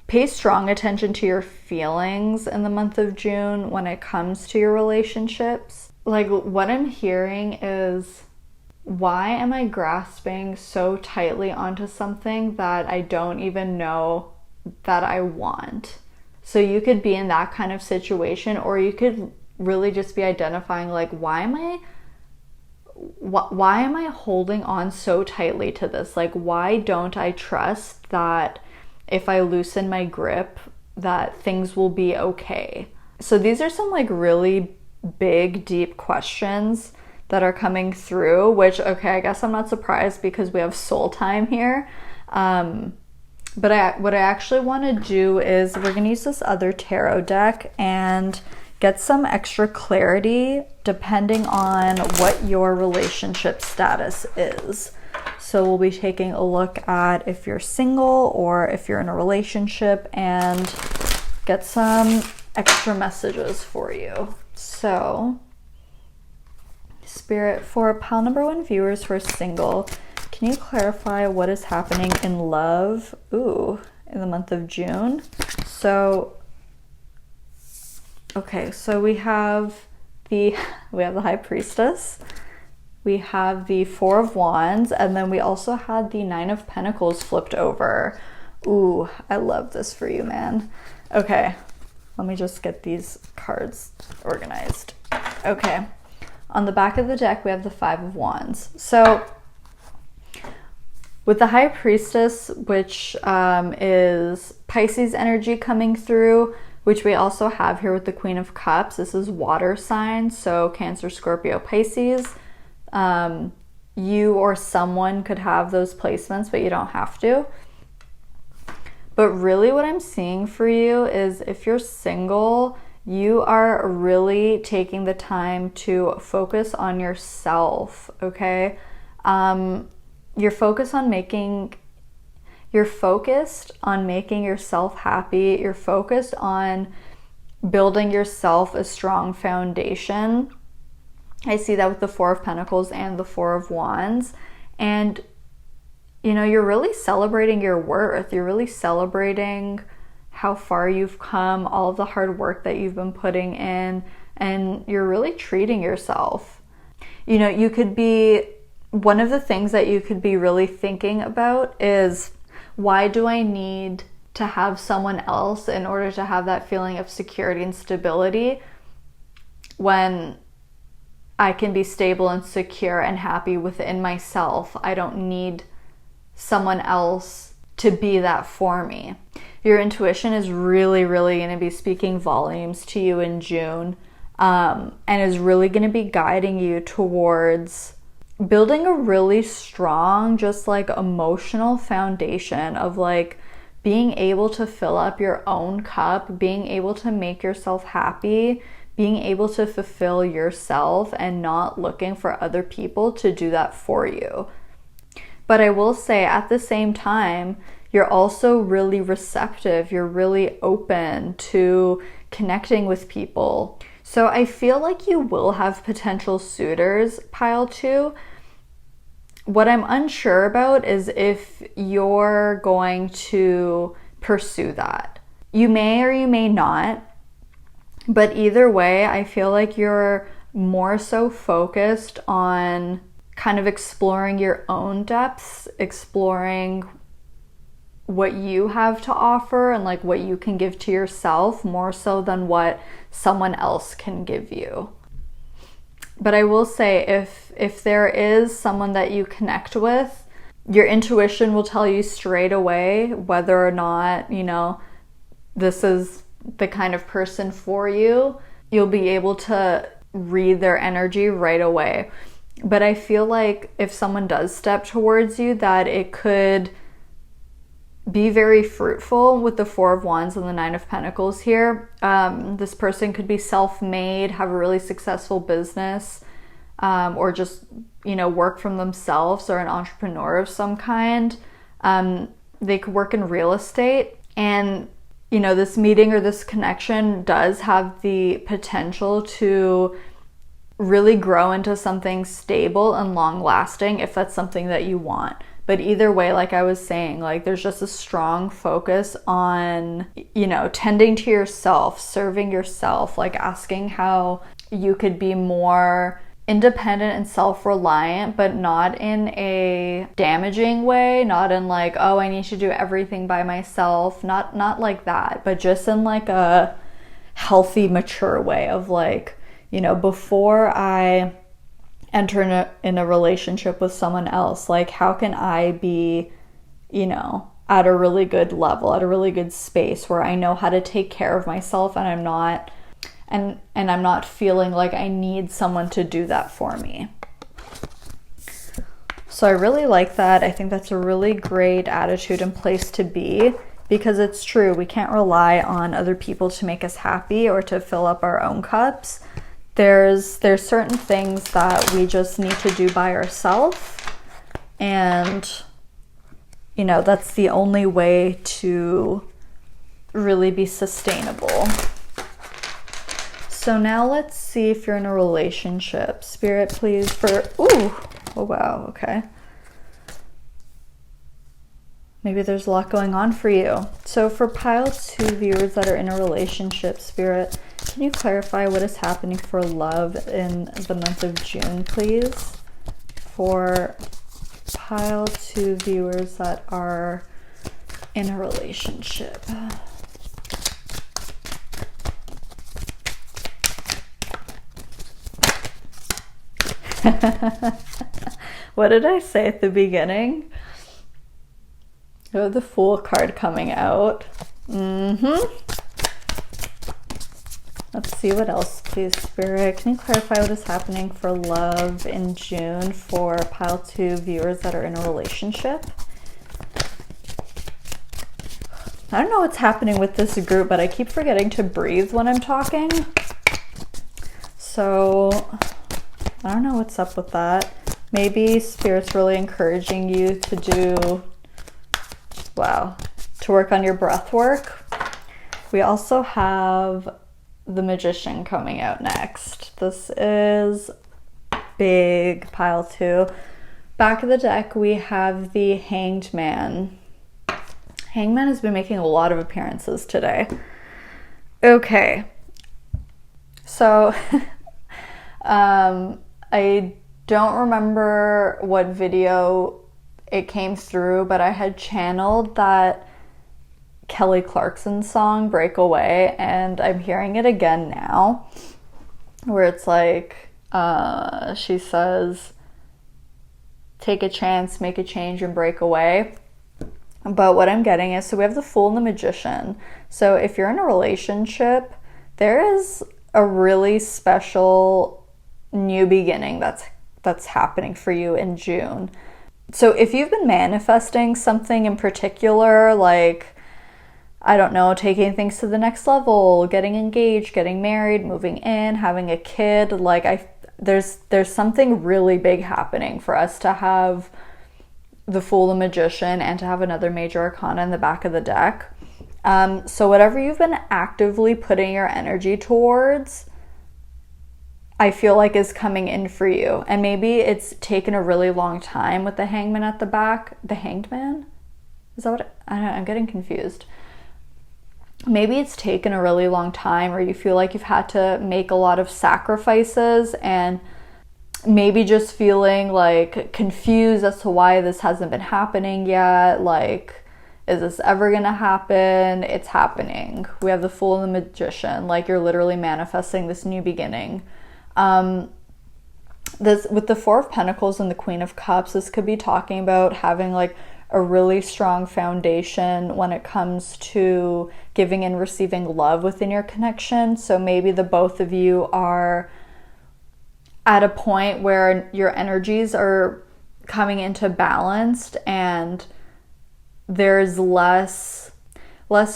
Pay strong attention to your feelings in the month of June when it comes to your relationships. Like, what I'm hearing is, why am I grasping so tightly onto something that I don't even know that I want? So you could be in that kind of situation, or you could really just be identifying like, why am I holding on so tightly to this? Like, why don't I trust that if I loosen my grip that things will be okay? So these are some like really big, deep questions that are coming through, which, okay, I guess I'm not surprised because we have soul time here. But what I actually want to do is we're going to use this other tarot deck and get some extra clarity depending on what your relationship status is. So we'll be taking a look at if you're single or if you're in a relationship, and get some extra messages for you. So, Spirit, for pile number 1 viewers who are single, can you clarify what is happening in love, in the month of June? So, okay, so we have the High Priestess, we have the Four of Wands, and then we also had the Nine of Pentacles flipped over. Ooh, I love this for you, man. Okay, let me just get these cards organized. Okay, on the back of the deck, we have the Five of Wands. So, with the High Priestess, which is Pisces energy coming through, which we also have here with the Queen of Cups. This is water signs, so Cancer, Scorpio, Pisces. You or someone could have those placements, but you don't have to. But really what I'm seeing for you is, if you're single, you are really taking the time to focus on yourself, okay? You're focused on making yourself happy. You're focused on building yourself a strong foundation. I see that with the Four of Pentacles and the Four of Wands. And, you know, you're really celebrating your worth. You're really celebrating how far you've come, all of the hard work that you've been putting in, and you're really treating yourself. You know, one of the things that you could be really thinking about is, why do I need to have someone else in order to have that feeling of security and stability when I can be stable and secure and happy within myself? I don't need someone else to be that for me. Your intuition is really, really going to be speaking volumes to you in June, and is really going to be guiding you towards building a really strong, just like emotional foundation of like being able to fill up your own cup, being able to make yourself happy, being able to fulfill yourself and not looking for other people to do that for you. But I will say at the same time, you're also really receptive. You're really open to connecting with people. So I feel like you will have potential suitors, pile 2. What I'm unsure about is if you're going to pursue that. You may or you may not, but either way, I feel like you're more so focused on kind of exploring your own depths, exploring what you have to offer and like what you can give to yourself more so than what someone else can give you. But I will say if there is someone that you connect with, your intuition will tell you straight away whether or not, you know, this is the kind of person for you. You'll be able to read their energy right away. But I feel like if someone does step towards you, that it could be very fruitful with the 4 of Wands and the 9 of Pentacles here. This person could be self-made, have a really successful business, or just, you know, work from themselves, or an entrepreneur of some kind. They could work in real estate, and, you know, this meeting or this connection does have the potential to really grow into something stable and long lasting if that's something that you want. But either way, like I was saying, like there's just a strong focus on, you know, tending to yourself, serving yourself, like asking how you could be more independent and self-reliant, but not in a damaging way, not in like, oh, I need to do everything by myself, not like that, but just in like a healthy, mature way of like, you know, before I enter in a relationship with someone else, like how can I be, you know, at a really good level, at a really good space where I know how to take care of myself, and I'm not I'm not feeling like I need someone to do that for me. So I really like that. I think that's a really great attitude and place to be, because it's true, we can't rely on other people to make us happy or to fill up our own cups. There's certain things that we just need to do by ourselves, and, you know, that's the only way to really be sustainable. So now let's see if you're in a relationship. Spirit, please, for, ooh, oh wow, okay. Maybe there's a lot going on for you. So for pile 2 viewers that are in a relationship, Spirit, can you clarify what is happening for love in the month of June, please? For pile 2 viewers that are in a relationship. What did I say at the beginning? Oh, the Fool card coming out. Let's see what else, please, Spirit. Can you clarify what is happening for love in June for pile 2 viewers that are in a relationship? I don't know what's happening with this group, but I keep forgetting to breathe when I'm talking. So I don't know what's up with that. Maybe Spirit's really encouraging you to do, wow, to work on your breath work. We also have the Magician coming out next. This is big, pile 2. Back of the deck, we have the Hanged Man. Hanged Man has been making a lot of appearances today. Okay. So, I don't remember what video it came through, but I had channeled that Kelly Clarkson song, Breakaway, and I'm hearing it again now, where it's like, she says, take a chance, make a change, and break away. But what I'm getting is, so we have the Fool and the Magician. So if you're in a relationship, there is a really special new beginning that's happening for you in June. So if you've been manifesting something in particular, like, I don't know, taking things to the next level, getting engaged, getting married, moving in, having a kid, like there's something really big happening for us to have the Fool and Magician and to have another major arcana in the back of the deck. So whatever you've been actively putting your energy towards, I feel like is coming in for you. And maybe it's taken a really long time with the Hangman at the back. The Hanged Man? Is that what I don't know, I'm getting confused. Maybe it's taken a really long time, or you feel like you've had to make a lot of sacrifices, and maybe just feeling like confused as to why this hasn't been happening yet. Like, is this ever gonna happen? It's happening. We have the Fool and the Magician. Like, you're literally manifesting this new beginning. This with the Four of Pentacles and the Queen of Cups, this could be talking about having like a really strong foundation when it comes to giving and receiving love within your connection. So maybe the both of you are at a point where your energies are coming into balance, and there's less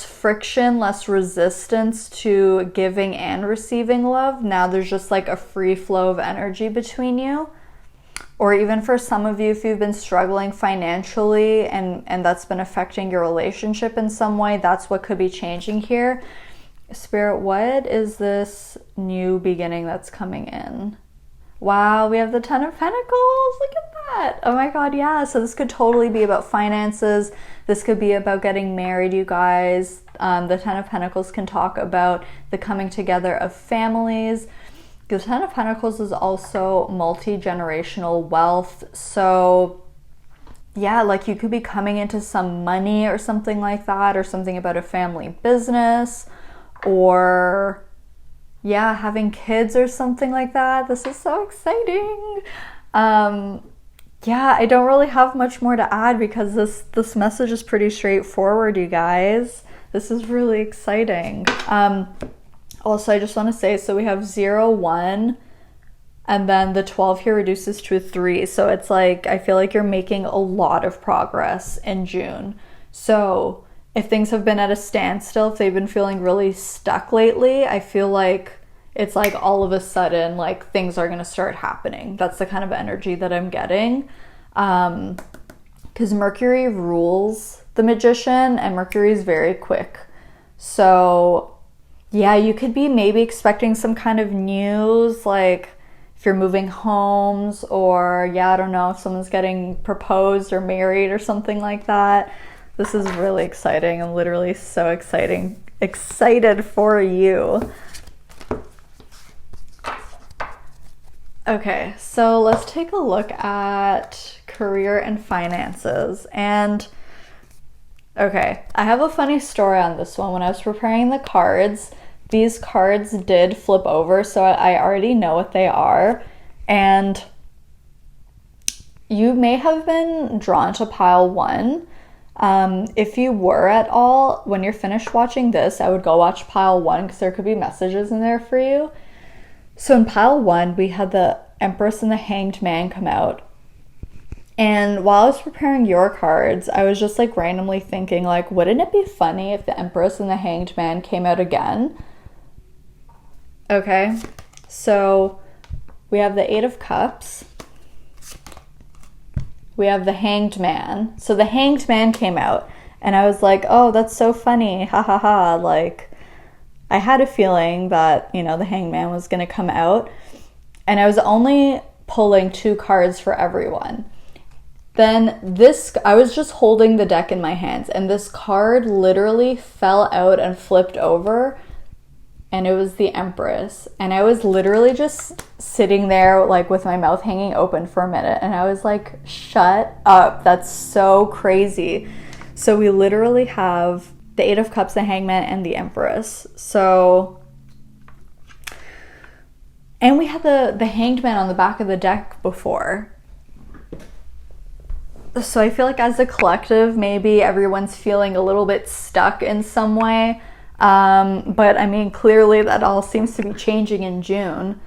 friction, less resistance to giving and receiving love. Now there's just like a free flow of energy between you. Or even for some of you, if you've been struggling financially and that's been affecting your relationship in some way, that's what could be changing here. Spirit, what is this new beginning that's coming in? Wow, we have the Ten of Pentacles. Look at that. Oh my God, yeah. So this could totally be about finances. This could be about getting married, you guys. The Ten of Pentacles can talk about the coming together of families. The Ten of Pentacles is also multi-generational wealth. So yeah, like you could be coming into some money or something like that, or something about a family business, or yeah, having kids or something like that. This is so exciting. Yeah, I don't really have much more to add because this message is pretty straightforward, you guys. This is really exciting. Also, I just want to say, so we have 0, 1, and then the 12 here reduces to a 3. So it's like, I feel like you're making a lot of progress in June. So if things have been at a standstill, if they've been feeling really stuck lately, I feel like it's like all of a sudden, like things are going to start happening. That's the kind of energy that I'm getting. Because Mercury rules the Magician, and Mercury is very quick. So yeah, you could be maybe expecting some kind of news, like if you're moving homes, or yeah, I don't know, if someone's getting proposed or married or something like that. This is really exciting. I'm literally so excited for you. Okay, so let's take a look at career and finances. And okay, I have a funny story on this one. When I was preparing the cards, these cards did flip over, so I already know what they are. And you may have been drawn to pile 1. If you were at all, when you're finished watching this, I would go watch pile 1 because there could be messages in there for you. So in pile 1, we had the Empress and the Hanged Man come out. And while I was preparing your cards, I was just like randomly thinking, like, wouldn't it be funny if the Empress and the Hanged Man came out again? Okay, so we have the 8 of Cups. We have the Hanged Man. So the Hanged Man came out, and I was like, oh, that's so funny. Ha ha ha. Like, I had a feeling that, you know, the Hanged Man was going to come out. And I was only pulling 2 cards for everyone. Then I was just holding the deck in my hands, and this card literally fell out and flipped over, and it was the Empress. And I was literally just sitting there like with my mouth hanging open for a minute, and I was like, shut up, that's so crazy. So we literally have the 8 of Cups, the Hangman, and the Empress. So, and we had the Hanged Man on the back of the deck before. So I feel like as a collective, maybe everyone's feeling a little bit stuck in some way. But I mean, clearly that all seems to be changing in June.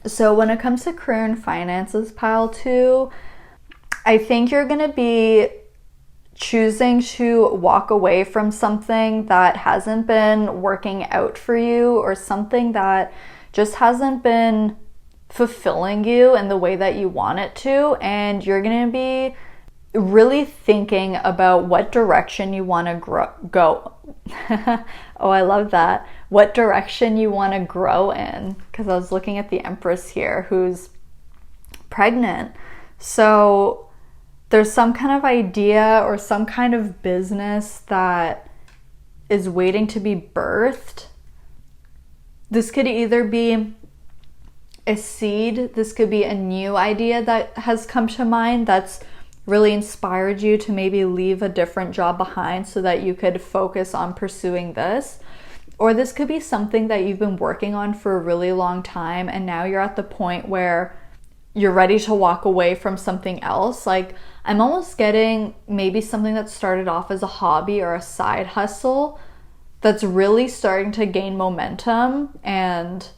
So when it comes to career and finances, pile 2, I think you're going to be choosing to walk away from something that hasn't been working out for you, or something that just hasn't been fulfilling you in the way that you want it to. And you're going to be really thinking about what direction you want to go. Oh, I love that. What direction you want to grow in. Because I was looking at the Empress here, who's pregnant. So there's some kind of idea or some kind of business that is waiting to be birthed. This could either be a seed, this could be a new idea that has come to mind that's really inspired you to maybe leave a different job behind so that you could focus on pursuing this. Or this could be something that you've been working on for a really long time, and now you're at the point where you're ready to walk away from something else. Like, I'm almost getting maybe something that started off as a hobby or a side hustle that's really starting to gain momentum, and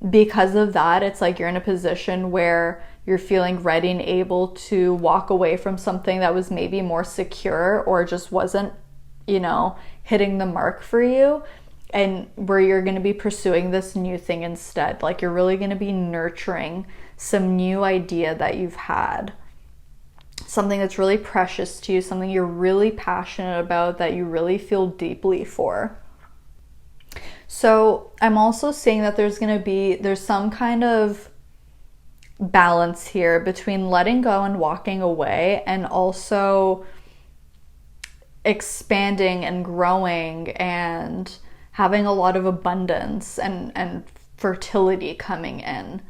because of that, it's like you're in a position where you're feeling ready and able to walk away from something that was maybe more secure or just wasn't, hitting the mark for you, and where you're going to be pursuing this new thing instead. Like, you're really going to be nurturing some new idea that you've had, something that's really precious to you, something you're really passionate about, that you really feel deeply for. So I'm also seeing that there's some kind of balance here between letting go and walking away, and also expanding and growing and having a lot of abundance and fertility coming in.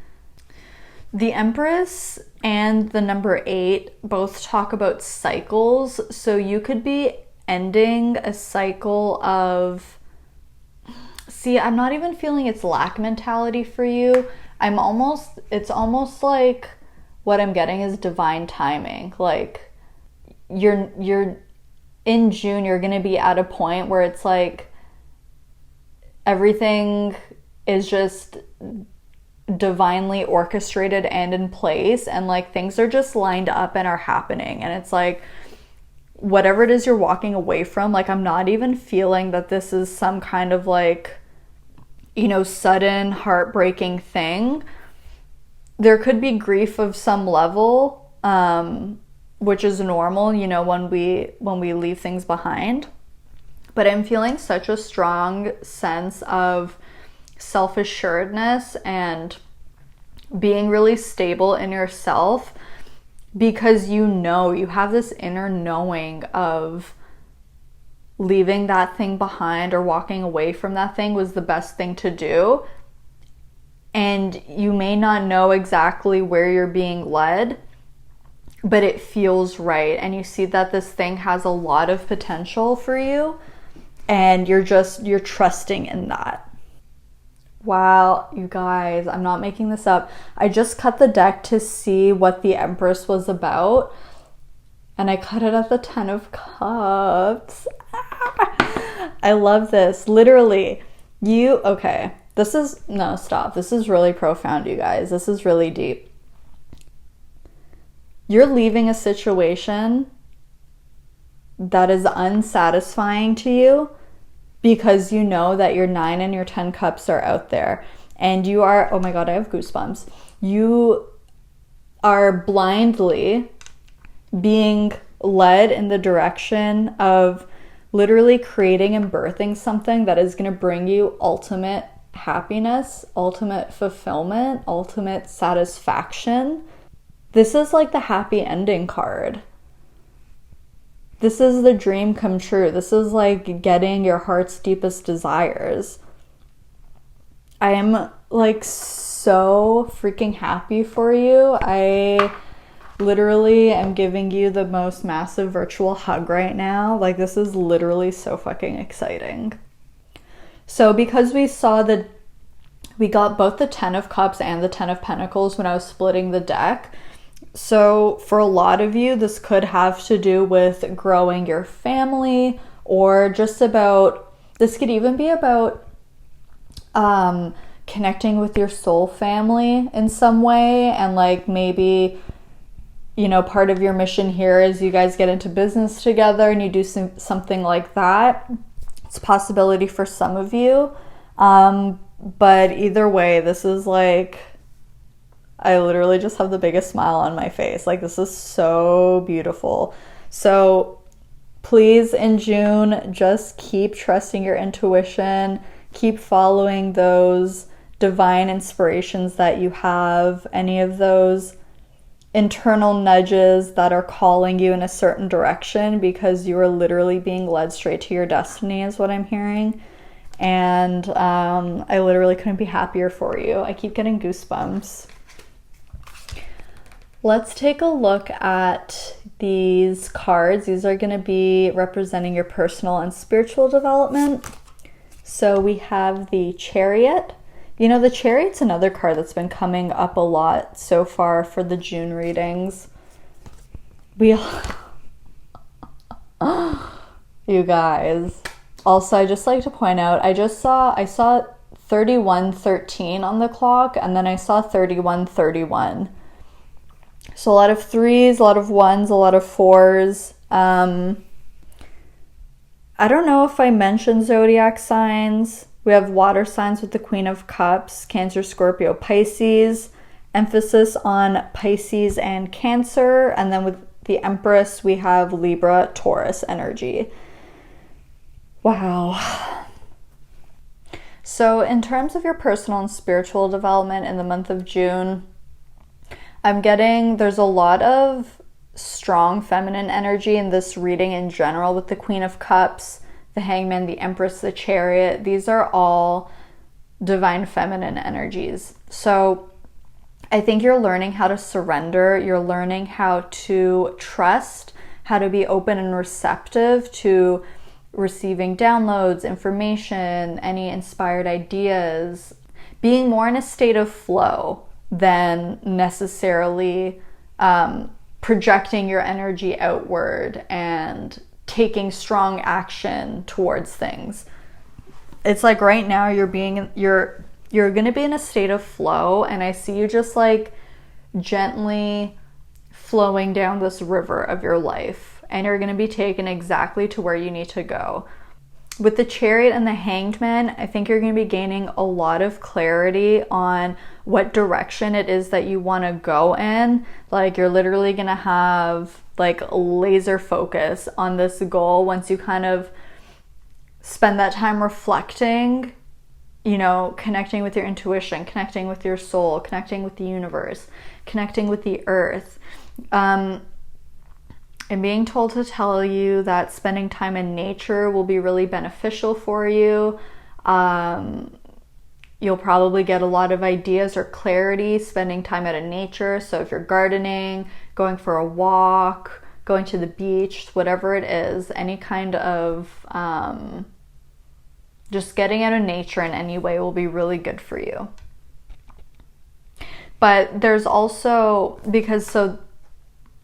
The Empress and the number 8 both talk about cycles. So you could be ending a cycle of... See, I'm not even feeling it's lack mentality for you. It's almost like what I'm getting is divine timing. Like, you're in June, you're going to be at a point where it's like everything is just divinely orchestrated and in place, and like things are just lined up and are happening. And it's like, whatever it is you're walking away from, like, I'm not even feeling that this is some kind of like, sudden heartbreaking thing. There could be grief of some level, which is normal, when we leave things behind. But I'm feeling such a strong sense of self-assuredness and being really stable in yourself, because you have this inner knowing of leaving that thing behind or walking away from that thing was the best thing to do. And you may not know exactly where you're being led, but it feels right. And you see that this thing has a lot of potential for you, and you're trusting in that. Wow, you guys, I'm not making this up. I just cut the deck to see what the Empress was about, and I cut it at the 10 of Cups. I love this. Literally, okay, this is really profound, you guys. This is really deep. You're leaving a situation that is unsatisfying to you, because you know that your 9 and your 10 cups are out there, and you are, oh my God, I have goosebumps. You are blindly being led in the direction of literally creating and birthing something that is going to bring you ultimate happiness, ultimate fulfillment, ultimate satisfaction. This is like the happy ending card. This is the dream come true. This is like getting your heart's deepest desires. I am like so freaking happy for you. I literally am giving you the most massive virtual hug right now. Like, this is literally so fucking exciting. So because we got both the 10 of Cups and the 10 of Pentacles when I was splitting the deck, So for a lot of you, this could have to do with growing your family, or just about, this could even be about connecting with your soul family in some way. And like maybe, you know, part of your mission here is you guys get into business together and you do something like that. It's a possibility for some of you. But either way, this is like, I literally just have the biggest smile on my face. Like, this is so beautiful. So please, in June, just keep trusting your intuition. Keep following those divine inspirations that you have. Any of those internal nudges that are calling you in a certain direction, because you are literally being led straight to your destiny is what I'm hearing. And I literally couldn't be happier for you. I keep getting goosebumps. Let's take a look at these cards. These are going to be representing your personal and spiritual development. So we have the Chariot. You know, the Chariot's another card that's been coming up a lot so far for the June readings. You guys. Also, I just like to point out, I saw 31:13 on the clock, and then I saw 31:31. So a lot of threes, a lot of ones, a lot of fours. I don't know if I mentioned zodiac signs. We have water signs with the Queen of Cups, Cancer, Scorpio, Pisces. Emphasis on Pisces and Cancer. And then with the Empress, we have Libra, Taurus energy. Wow. So in terms of your personal and spiritual development in the month of June, I'm getting there's a lot of strong feminine energy in this reading in general, with the Queen of Cups, the Hangman, the Empress, the Chariot. These are all divine feminine energies. So I think you're learning how to surrender. You're learning how to trust, how to be open and receptive to receiving downloads, information, any inspired ideas, being more in a state of flow than necessarily projecting your energy outward and taking strong action towards things. It's like right now you're going to be in a state of flow, and I see you just like gently flowing down this river of your life, and you're going to be taken exactly to where you need to go. With the Chariot and the Hanged Man, I think you're going to be gaining a lot of clarity on what direction it is that you want to go in. Like, you're literally going to have like laser focus on this goal once you kind of spend that time reflecting, you know, connecting with your intuition, connecting with your soul, connecting with the universe, connecting with the earth. I'm being told to tell you that spending time in nature will be really beneficial for you. You'll probably get a lot of ideas or clarity spending time out in nature. So if you're gardening, going for a walk, going to the beach, whatever it is, any kind of just getting out of nature in any way will be really good for you. But there's also,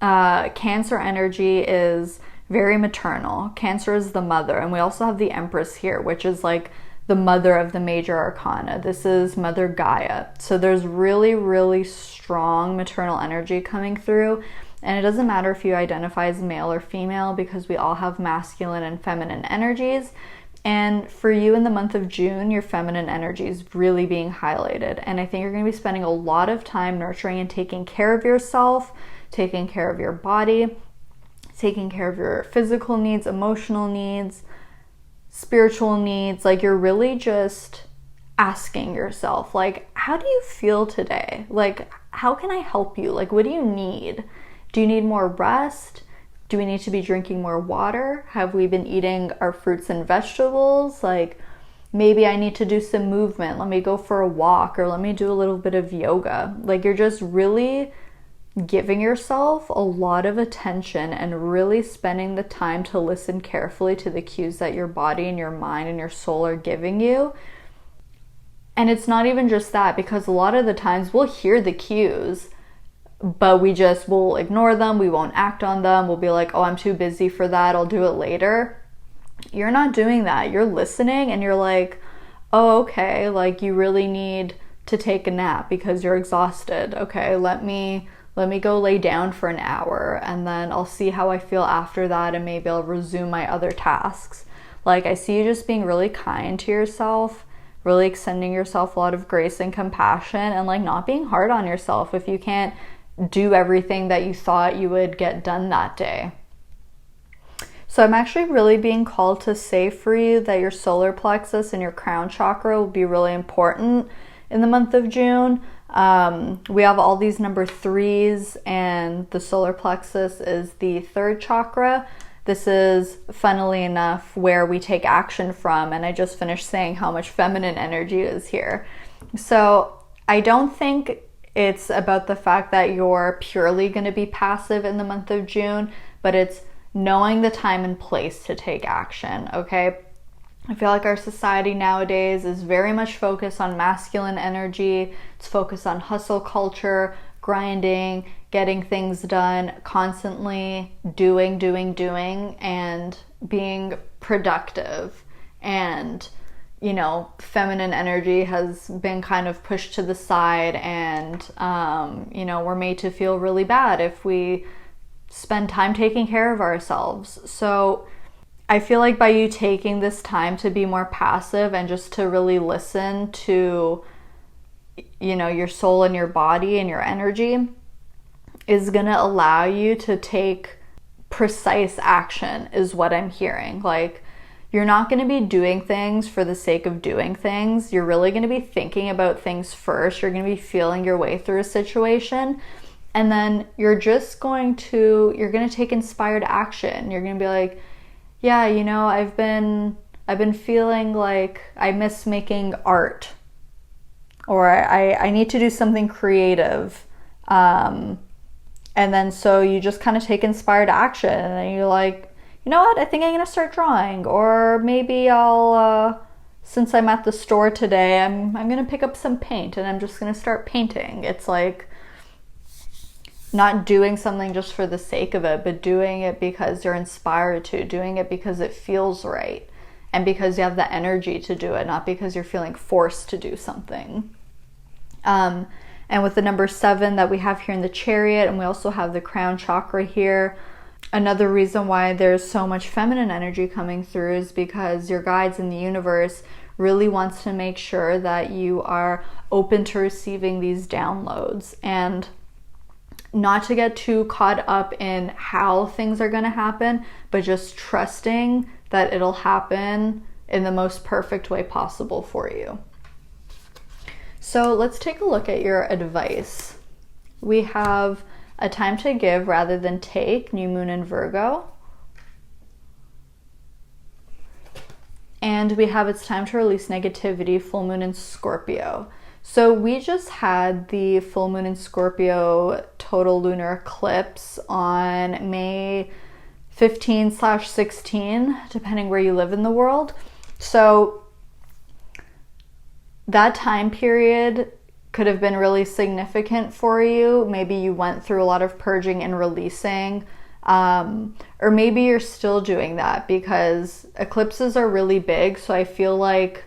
Cancer energy is very maternal. Cancer is the mother, and we also have the Empress here, which is like the mother of the major arcana. This is Mother Gaia. So there's really, really strong maternal energy coming through, and it doesn't matter if you identify as male or female, because we all have masculine and feminine energies. And for you in the month of June, your feminine energy is really being highlighted, and I think you're going to be spending a lot of time nurturing and taking care of yourself, taking care of your body, taking care of your physical needs, emotional needs, spiritual needs. Like, you're really just asking yourself, like, how do you feel today? Like, how can I help you? Like, what do you need? Do you need more rest? Do we need to be drinking more water? Have we been eating our fruits and vegetables? Like, maybe I need to do some movement. Let me go for a walk, or let me do a little bit of yoga. Like, you're just really giving yourself a lot of attention and really spending the time to listen carefully to the cues that your body and your mind and your soul are giving you. And it's not even just that, because a lot of the times we'll hear the cues, but we'll ignore them. We won't act on them. We'll be like, oh, I'm too busy for that. I'll do it later. You're not doing that. You're listening and you're like, oh, okay, like you really need to take a nap because you're exhausted. Okay, let me go lay down for an hour and then I'll see how I feel after that and maybe I'll resume my other tasks. Like I see you just being really kind to yourself, really extending yourself a lot of grace and compassion, and like not being hard on yourself if you can't do everything that you thought you would get done that day. So I'm actually really being called to say for you that your solar plexus and your crown chakra will be really important in the month of June. We have all these number 3s, and the solar plexus is the 3rd chakra. This is, funnily enough, where we take action from, and I just finished saying how much feminine energy is here. So I don't think it's about the fact that you're purely going to be passive in the month of June, but it's knowing the time and place to take action, okay? I feel like our society nowadays is very much focused on masculine energy. It's focused on hustle culture, grinding, getting things done, constantly doing, and being productive. And, you know, feminine energy has been kind of pushed to the side, and, you know, we're made to feel really bad if we spend time taking care of ourselves. So I feel like by you taking this time to be more passive and just to really listen to, you know, your soul and your body and your energy is going to allow you to take precise action, is what I'm hearing. Like, you're not going to be doing things for the sake of doing things. You're really going to be thinking about things first. You're going to be feeling your way through a situation. And then you're going to take inspired action. You're going to be like, yeah, you know, I've been feeling like I miss making art, or I need to do something creative. And then so you just kind of take inspired action, and then you're like, you know what, I think I'm going to start drawing, or maybe I'll, since I'm at the store today, I'm going to pick up some paint and I'm just going to start painting. It's like not doing something just for the sake of it, but doing it because you're inspired to, doing it because it feels right, and because you have the energy to do it, not because you're feeling forced to do something. And with the number 7 that we have here in the Chariot, and we also have the crown chakra here, another reason why there's so much feminine energy coming through is because your guides in the universe really wants to make sure that you are open to receiving these downloads, and not to get too caught up in how things are going to happen, but just trusting that it'll happen in the most perfect way possible for you. So let's take a look at your advice. We have a time to give rather than take, new moon in Virgo. And we have it's time to release negativity, full moon in Scorpio. So we just had the full moon in Scorpio total lunar eclipse on May 15/16, depending where you live in the world. So that time period could have been really significant for you. Maybe you went through a lot of purging and releasing, or maybe you're still doing that, because eclipses are really big. So I feel like,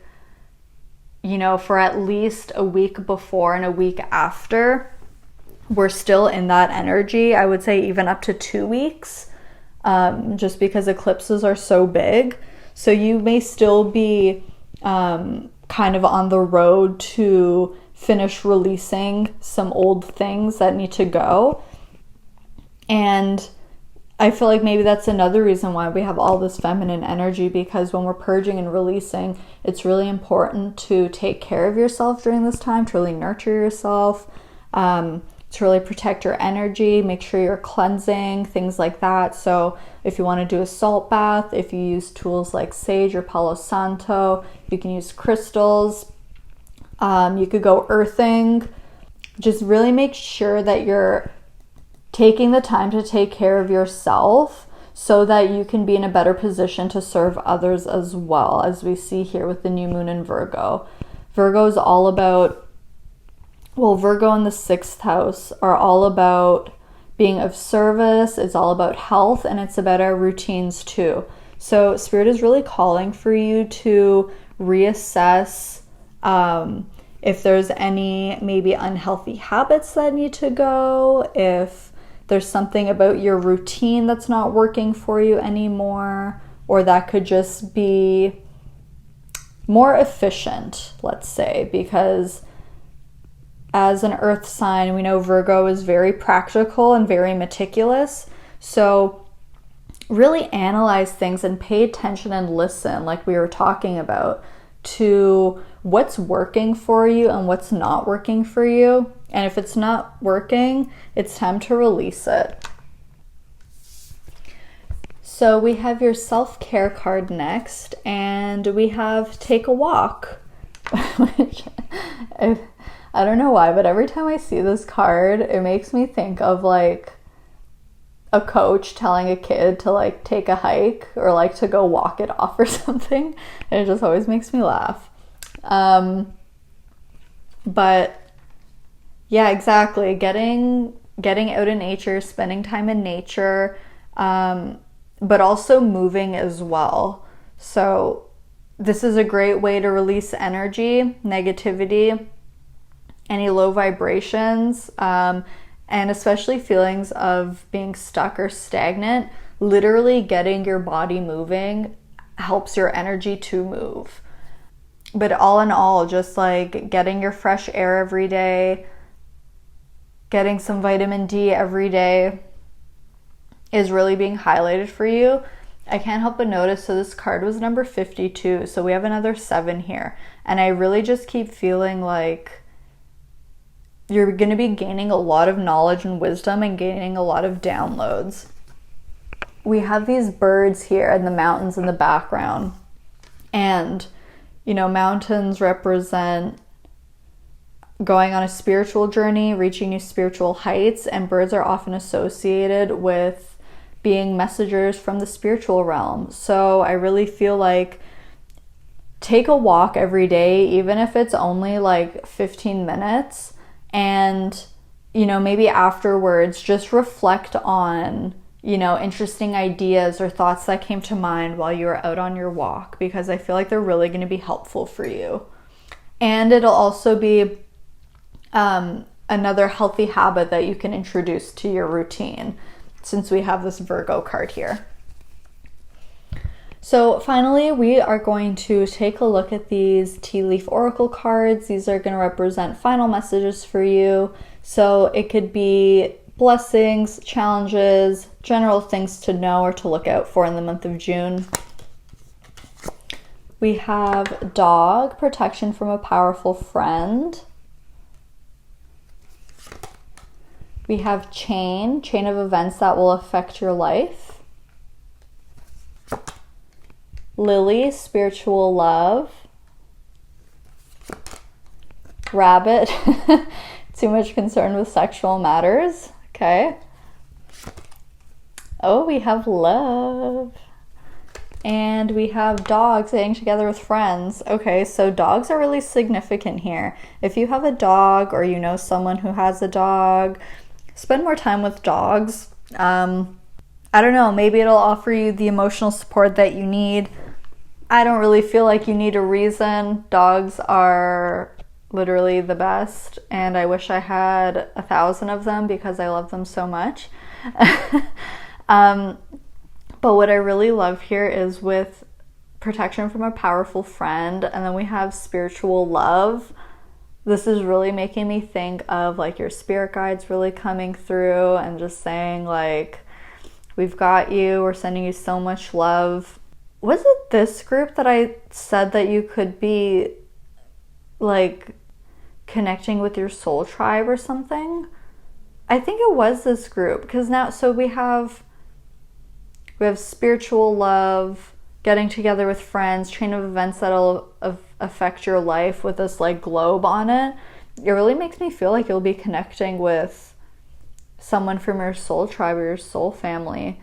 you know, for at least a week before and a week after, we're still in that energy. I would say even up to 2 weeks, just because eclipses are so big. So you may still be kind of on the road to finish releasing some old things that need to go. And I feel like maybe that's another reason why we have all this feminine energy, because when we're purging and releasing, it's really important to take care of yourself during this time, to really nurture yourself, to really protect your energy, make sure you're cleansing, things like that. So if you want to do a salt bath, if you use tools like sage or Palo Santo, you can use crystals, you could go earthing. Just really make sure that you're taking the time to take care of yourself so that you can be in a better position to serve others as well, as we see here with the new moon in Virgo. Virgo is all about well, Virgo in the 6th house are all about being of service. It's all about health, and it's about our routines too. So Spirit is really calling for you to reassess if there's any maybe unhealthy habits that need to go, if there's something about your routine that's not working for you anymore, or that could just be more efficient, let's say, because as an earth sign, we know Virgo is very practical and very meticulous. So really analyze things and pay attention and listen, like we were talking about, to what's working for you and what's not working for you. And if it's not working, it's time to release it. So we have your self-care card next, and we have take a walk, which I don't know why, but every time I see this card, it makes me think of like a coach telling a kid to like take a hike or like to go walk it off or something. And it just always makes me laugh. But yeah, exactly. Getting out in nature, spending time in nature, but also moving as well. So this is a great way to release energy, negativity, any low vibrations, and especially feelings of being stuck or stagnant. Literally getting your body moving helps your energy to move. But all in all, just like getting your fresh air every day, getting some vitamin D every day is really being highlighted for you. I can't help but notice, so this card was number 52, so we have another 7 here. And I really just keep feeling like you're going to be gaining a lot of knowledge and wisdom and gaining a lot of downloads. We have these birds here and the mountains in the background. And, you know, mountains represent going on a spiritual journey, reaching new spiritual heights, and birds are often associated with being messengers from the spiritual realm. So I really feel like take a walk every day, even if it's only like 15 minutes. And, you know, maybe afterwards, just reflect on, you know, interesting ideas or thoughts that came to mind while you were out on your walk, because I feel like they're really going to be helpful for you. And it'll also be another healthy habit that you can introduce to your routine, since we have this Virgo card here. So finally, we are going to take a look at these tea leaf oracle cards. These are going to represent final messages for you. So it could be blessings, challenges, general things to know or to look out for in the month of June. We have dog, protection from a powerful friend. We have chain of events that will affect your life. Lily, spiritual love. Rabbit, too much concern with sexual matters. Okay. Oh, we have love. And we have dogs getting together with friends. Okay, so dogs are really significant here. If you have a dog or you know someone who has a dog, spend more time with dogs. I don't know, maybe it'll offer you the emotional support that you need. I don't really feel like you need a reason. Dogs are literally the best, and I wish I had 1,000 of them because I love them so much. But what I really love here is with protection from a powerful friend, and then we have spiritual love. This is really making me think of like your spirit guides really coming through and just saying like, we've got you, we're sending you so much love. Was it this group that I said that you could be like connecting with your soul tribe or something? I think it was this group, because now, so we have spiritual love, getting together with friends, chain of events that'll affect your life with this like globe on it. It really makes me feel like you'll be connecting with someone from your soul tribe or your soul family.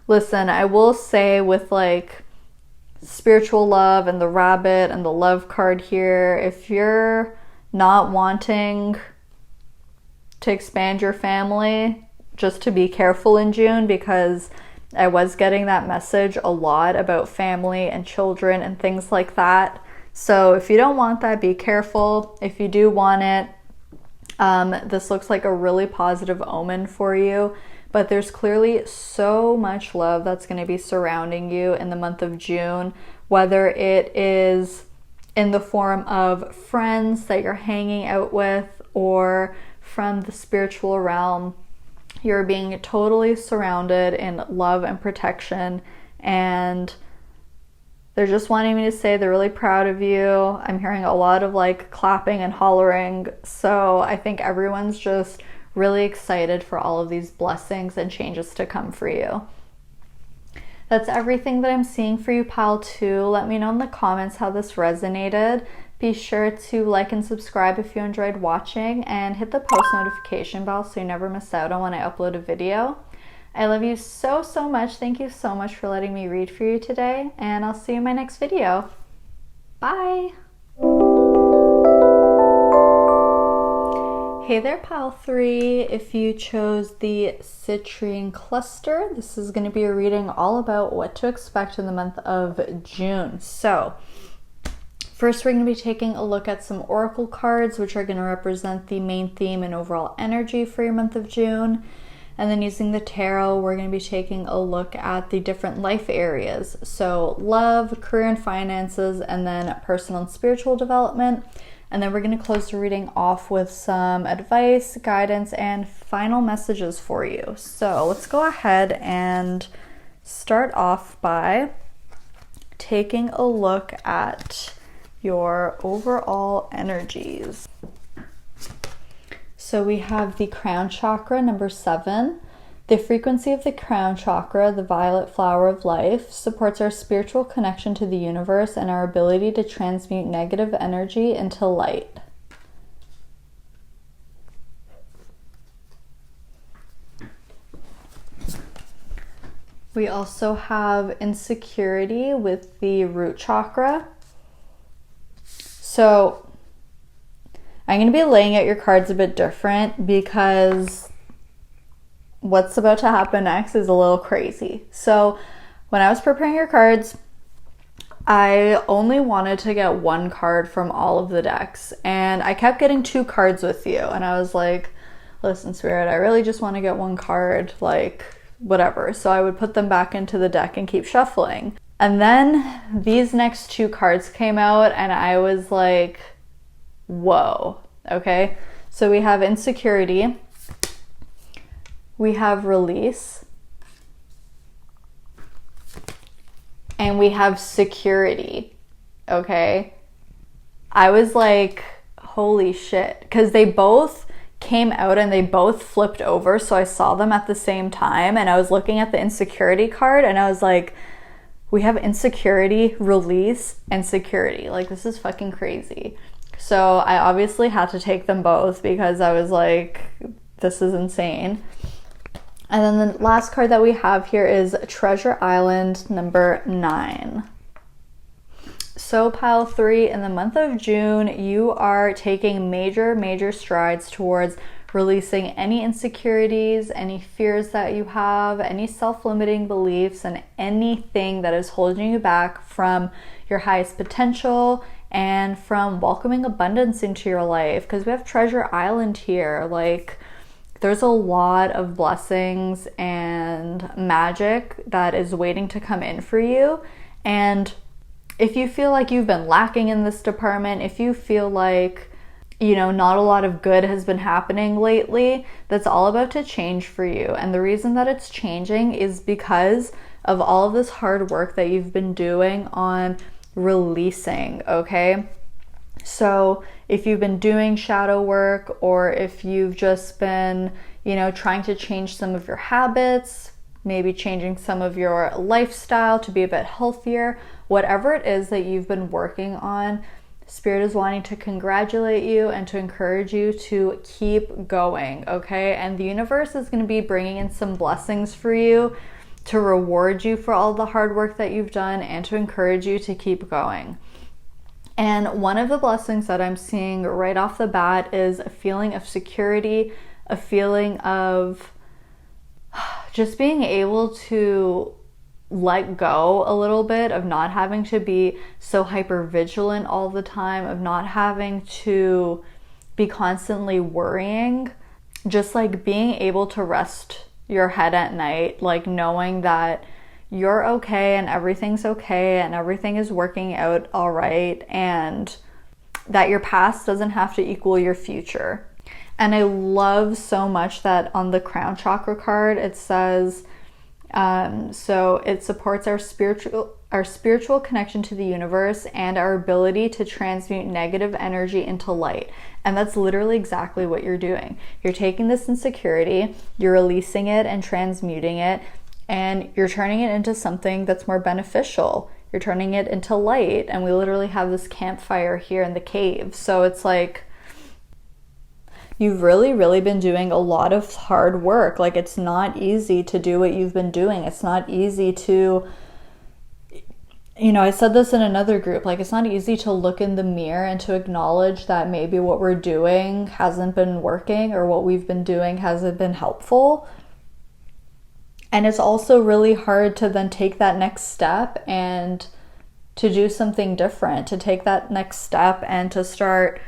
Listen, I will say with like spiritual love and the rabbit and the love card here, if you're not wanting to expand your family, just to be careful in June, because I was getting that message a lot about family and children and things like that. So if you don't want that, be careful. If you do want it, this looks like a really positive omen for you. But there's clearly so much love that's going to be surrounding you in the month of June, whether it is in the form of friends that you're hanging out with or from the spiritual realm. You're being totally surrounded in love and protection, and they're just wanting me to say they're really proud of you. I'm hearing a lot of like clapping and hollering. So I think everyone's just really excited for all of these blessings and changes to come for you. That's everything that I'm seeing for you, pile 2. Let me know in the comments how this resonated. Be sure to like and subscribe if you enjoyed watching, and hit the post notification bell so you never miss out on when I upload a video. I love you so, so much. Thank you so much for letting me read for you today, and I'll see you in my next video. Bye! Hey there, pile 3. If you chose the Citrine cluster, this is going to be a reading all about what to expect in the month of June. So, first we're going to be taking a look at some oracle cards, which are going to represent the main theme and overall energy for your month of June. And then using the tarot, we're going to be taking a look at the different life areas. So love, career and finances, and then personal and spiritual development. And then we're going to close the reading off with some advice, guidance, and final messages for you. So let's go ahead and start off by taking a look at your overall energies. So we have the crown chakra, number 7. The frequency of the crown chakra, the violet flower of life, supports our spiritual connection to the universe and our ability to transmute negative energy into light. We also have insecurity with the root chakra. So I'm going to be laying out your cards a bit different because what's about to happen next is a little crazy. So when I was preparing your cards, I only wanted to get one card from all of the decks, and I kept getting 2 cards with you, and I was like, listen, Spirit, I really just want to get one card, like whatever. So I would put them back into the deck and keep shuffling. And then these next 2 cards came out, and I was like, whoa. Okay, so we have insecurity, we have release, and we have security. Okay, I was like, holy shit, because they both came out and they both flipped over, so I saw them at the same time, and I was looking at the insecurity card and I was like, we have insecurity, release, and security. Like, this is fucking crazy. So I obviously had to take them both because I was like, this is insane. And then the last card that we have here is Treasure Island, number 9. So pile 3, in the month of June, you are taking major strides towards releasing any insecurities, any fears that you have, any self-limiting beliefs, and anything that is holding you back from your highest potential and from welcoming abundance into your life. Because we have Treasure Island here. Like, there's a lot of blessings and magic that is waiting to come in for you. And if you feel like you've been lacking in this department, if you feel like, you know, not a lot of good has been happening lately, that's all about to change for you. And the reason that it's changing is because of all of this hard work that you've been doing on releasing, okay? So if you've been doing shadow work, or if you've just been, you know, trying to change some of your habits, maybe changing some of your lifestyle to be a bit healthier, whatever it is that you've been working on, Spirit is wanting to congratulate you and to encourage you to keep going, okay? And the universe is going to be bringing in some blessings for you to reward you for all the hard work that you've done and to encourage you to keep going. And one of the blessings that I'm seeing right off the bat is a feeling of security, a feeling of just being able to let go a little bit, of not having to be so hyper vigilant all the time, of not having to be constantly worrying, just like being able to rest your head at night, like knowing that you're okay and everything's okay and everything is working out all right, and that your past doesn't have to equal your future. And I love so much that on the crown chakra card it says, so it supports our spiritual connection to the universe and our ability to transmute negative energy into light. And that's literally exactly what you're doing. You're taking this insecurity, you're releasing it and transmuting it, and you're turning it into something that's more beneficial. You're turning it into light. And we literally have this campfire here in the cave. So it's like, you've really been doing a lot of hard work. Like, it's not easy to do what you've been doing. It's not easy to, I said this in another group, like, it's not easy to look in the mirror and to acknowledge that maybe what we're doing hasn't been working, or what we've been doing hasn't been helpful. And it's also really hard to then take that next step and to do something different, to take that next step and to start,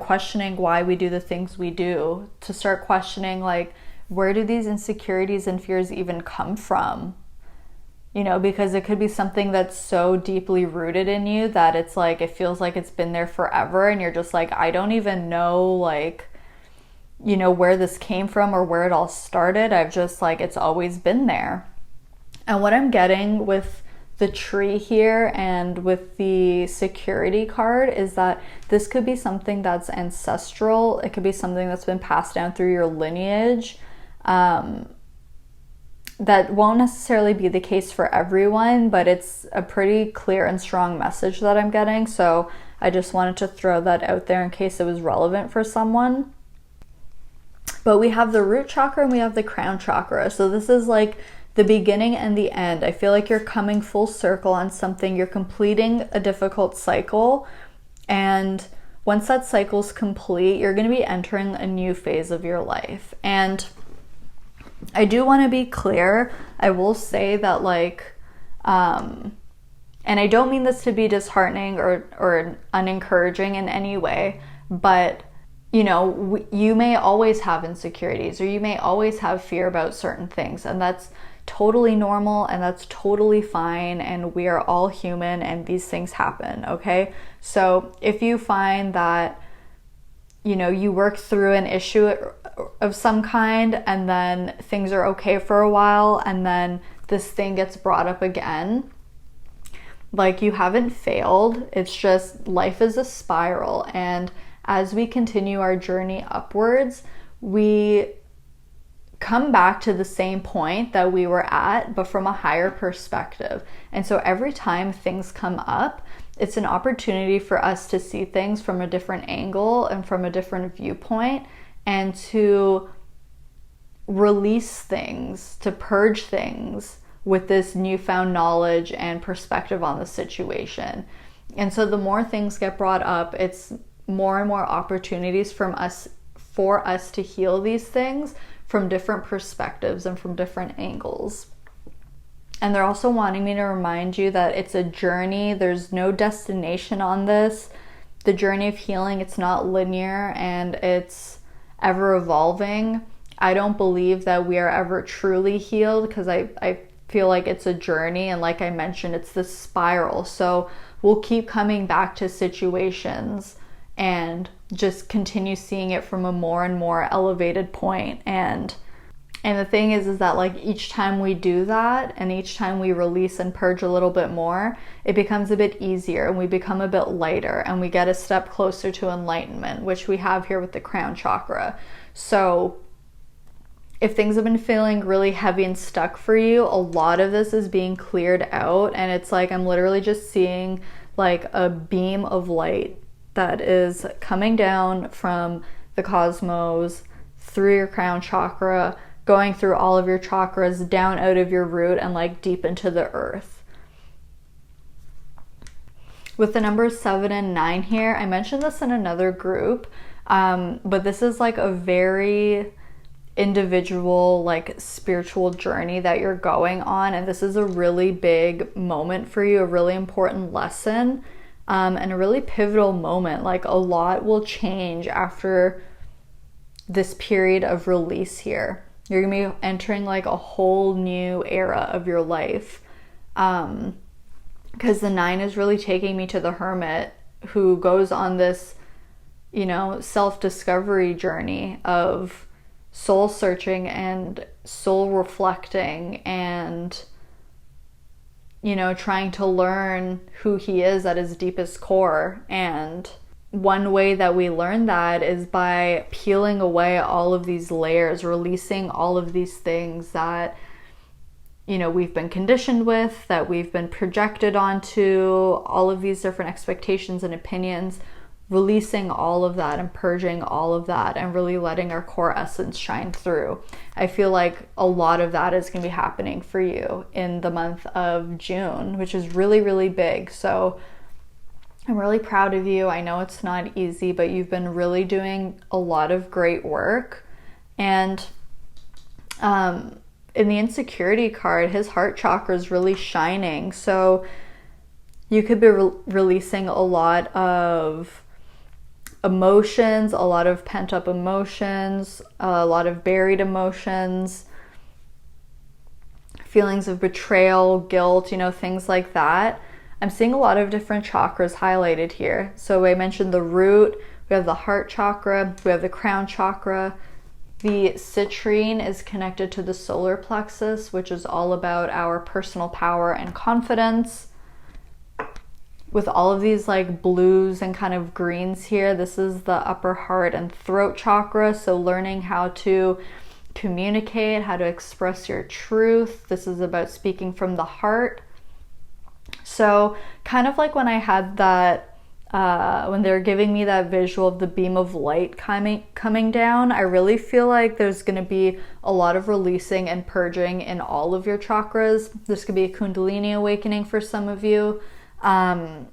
questioning why we do the things we do, to start questioning, like, where do these insecurities and fears even come from? Because it could be something that's so deeply rooted in you that it's like, it feels like it's been there forever, and you're just like, I don't even know, like, where this came from or where it all started. I've just, like, it's always been there. And what I'm getting with the tree here and with the security card is that this could be something that's ancestral. It could be something that's been passed down through your lineage. That won't necessarily be the case for everyone, but it's a pretty clear and strong message that I'm getting. So I just wanted to throw that out there in case it was relevant for someone. But we have the root chakra and we have the crown chakra. So this is like the beginning and the end. I feel like you're coming full circle on something. You're completing a difficult cycle. And once that cycle's complete, you're going to be entering a new phase of your life. And I do want to be clear. I will say that, like, and I don't mean this to be disheartening or unencouraging in any way, but you may always have insecurities, or you may always have fear about certain things, and that's totally normal and that's totally fine, and we are all human and these things happen, okay? So if you find that you work through an issue of some kind and then things are okay for a while and then this thing gets brought up again, like, you haven't failed. It's just life is a spiral, and as we continue our journey upwards, we come back to the same point that we were at, but from a higher perspective. And so every time things come up, it's an opportunity for us to see things from a different angle and from a different viewpoint, and to release things, to purge things with this newfound knowledge and perspective on the situation. And so the more things get brought up, it's more and more opportunities for us to heal these things from different perspectives and from different angles. And they're also wanting me to remind you that it's a journey. There's no destination on this. The journey of healing, it's not linear and it's ever evolving. I don't believe that we are ever truly healed, because I feel like it's a journey, and like I mentioned, it's this spiral. So we'll keep coming back to situations and just continue seeing it from a more and more elevated point. And the thing is that, like, each time we do that and each time we release and purge a little bit more, it becomes a bit easier and we become a bit lighter and we get a step closer to enlightenment, which we have here with the crown chakra. So if things have been feeling really heavy and stuck for you, a lot of this is being cleared out, and it's like I'm literally just seeing like a beam of light that is coming down from the cosmos through your crown chakra, going through all of your chakras, down out of your root and like deep into the earth. With the numbers 7 and 9 here, I mentioned this in another group, but this is like a very individual, like spiritual journey that you're going on, and this is a really big moment for you, a really important lesson, and a really pivotal moment. Like a lot will change after this period of release here. You're gonna be entering like a whole new era of your life, because the 9 is really taking me to the Hermit, who goes on this, you know, self-discovery journey of soul searching and soul reflecting and, you know, trying to learn who he is at his deepest core. And one way that we learn that is by peeling away all of these layers, releasing all of these things that, you know, we've been conditioned with, that we've been projected onto, all of these different expectations and opinions, releasing all of that and purging all of that and really letting our core essence shine through. I feel like a lot of that is going to be happening for you in the month of June, which is really, really big. So I'm really proud of you. I know it's not easy, but you've been really doing a lot of great work. And in the insecurity card, his heart chakra is really shining. So you could be releasing a lot of emotions, a lot of pent-up emotions, a lot of buried emotions, feelings of betrayal, guilt, you know, things like that. I'm seeing a lot of different chakras highlighted here. So I mentioned the root, we have the heart chakra, we have the crown chakra. The citrine is connected to the solar plexus, which is all about our personal power and confidence. With all of these like blues and kind of greens here, this is the upper heart and throat chakra. So learning how to communicate, how to express your truth. This is about speaking from the heart. So kind of like when I had that, when they were giving me that visual of the beam of light coming down, I really feel like there's going to be a lot of releasing and purging in all of your chakras. This could be a Kundalini awakening for some of you. But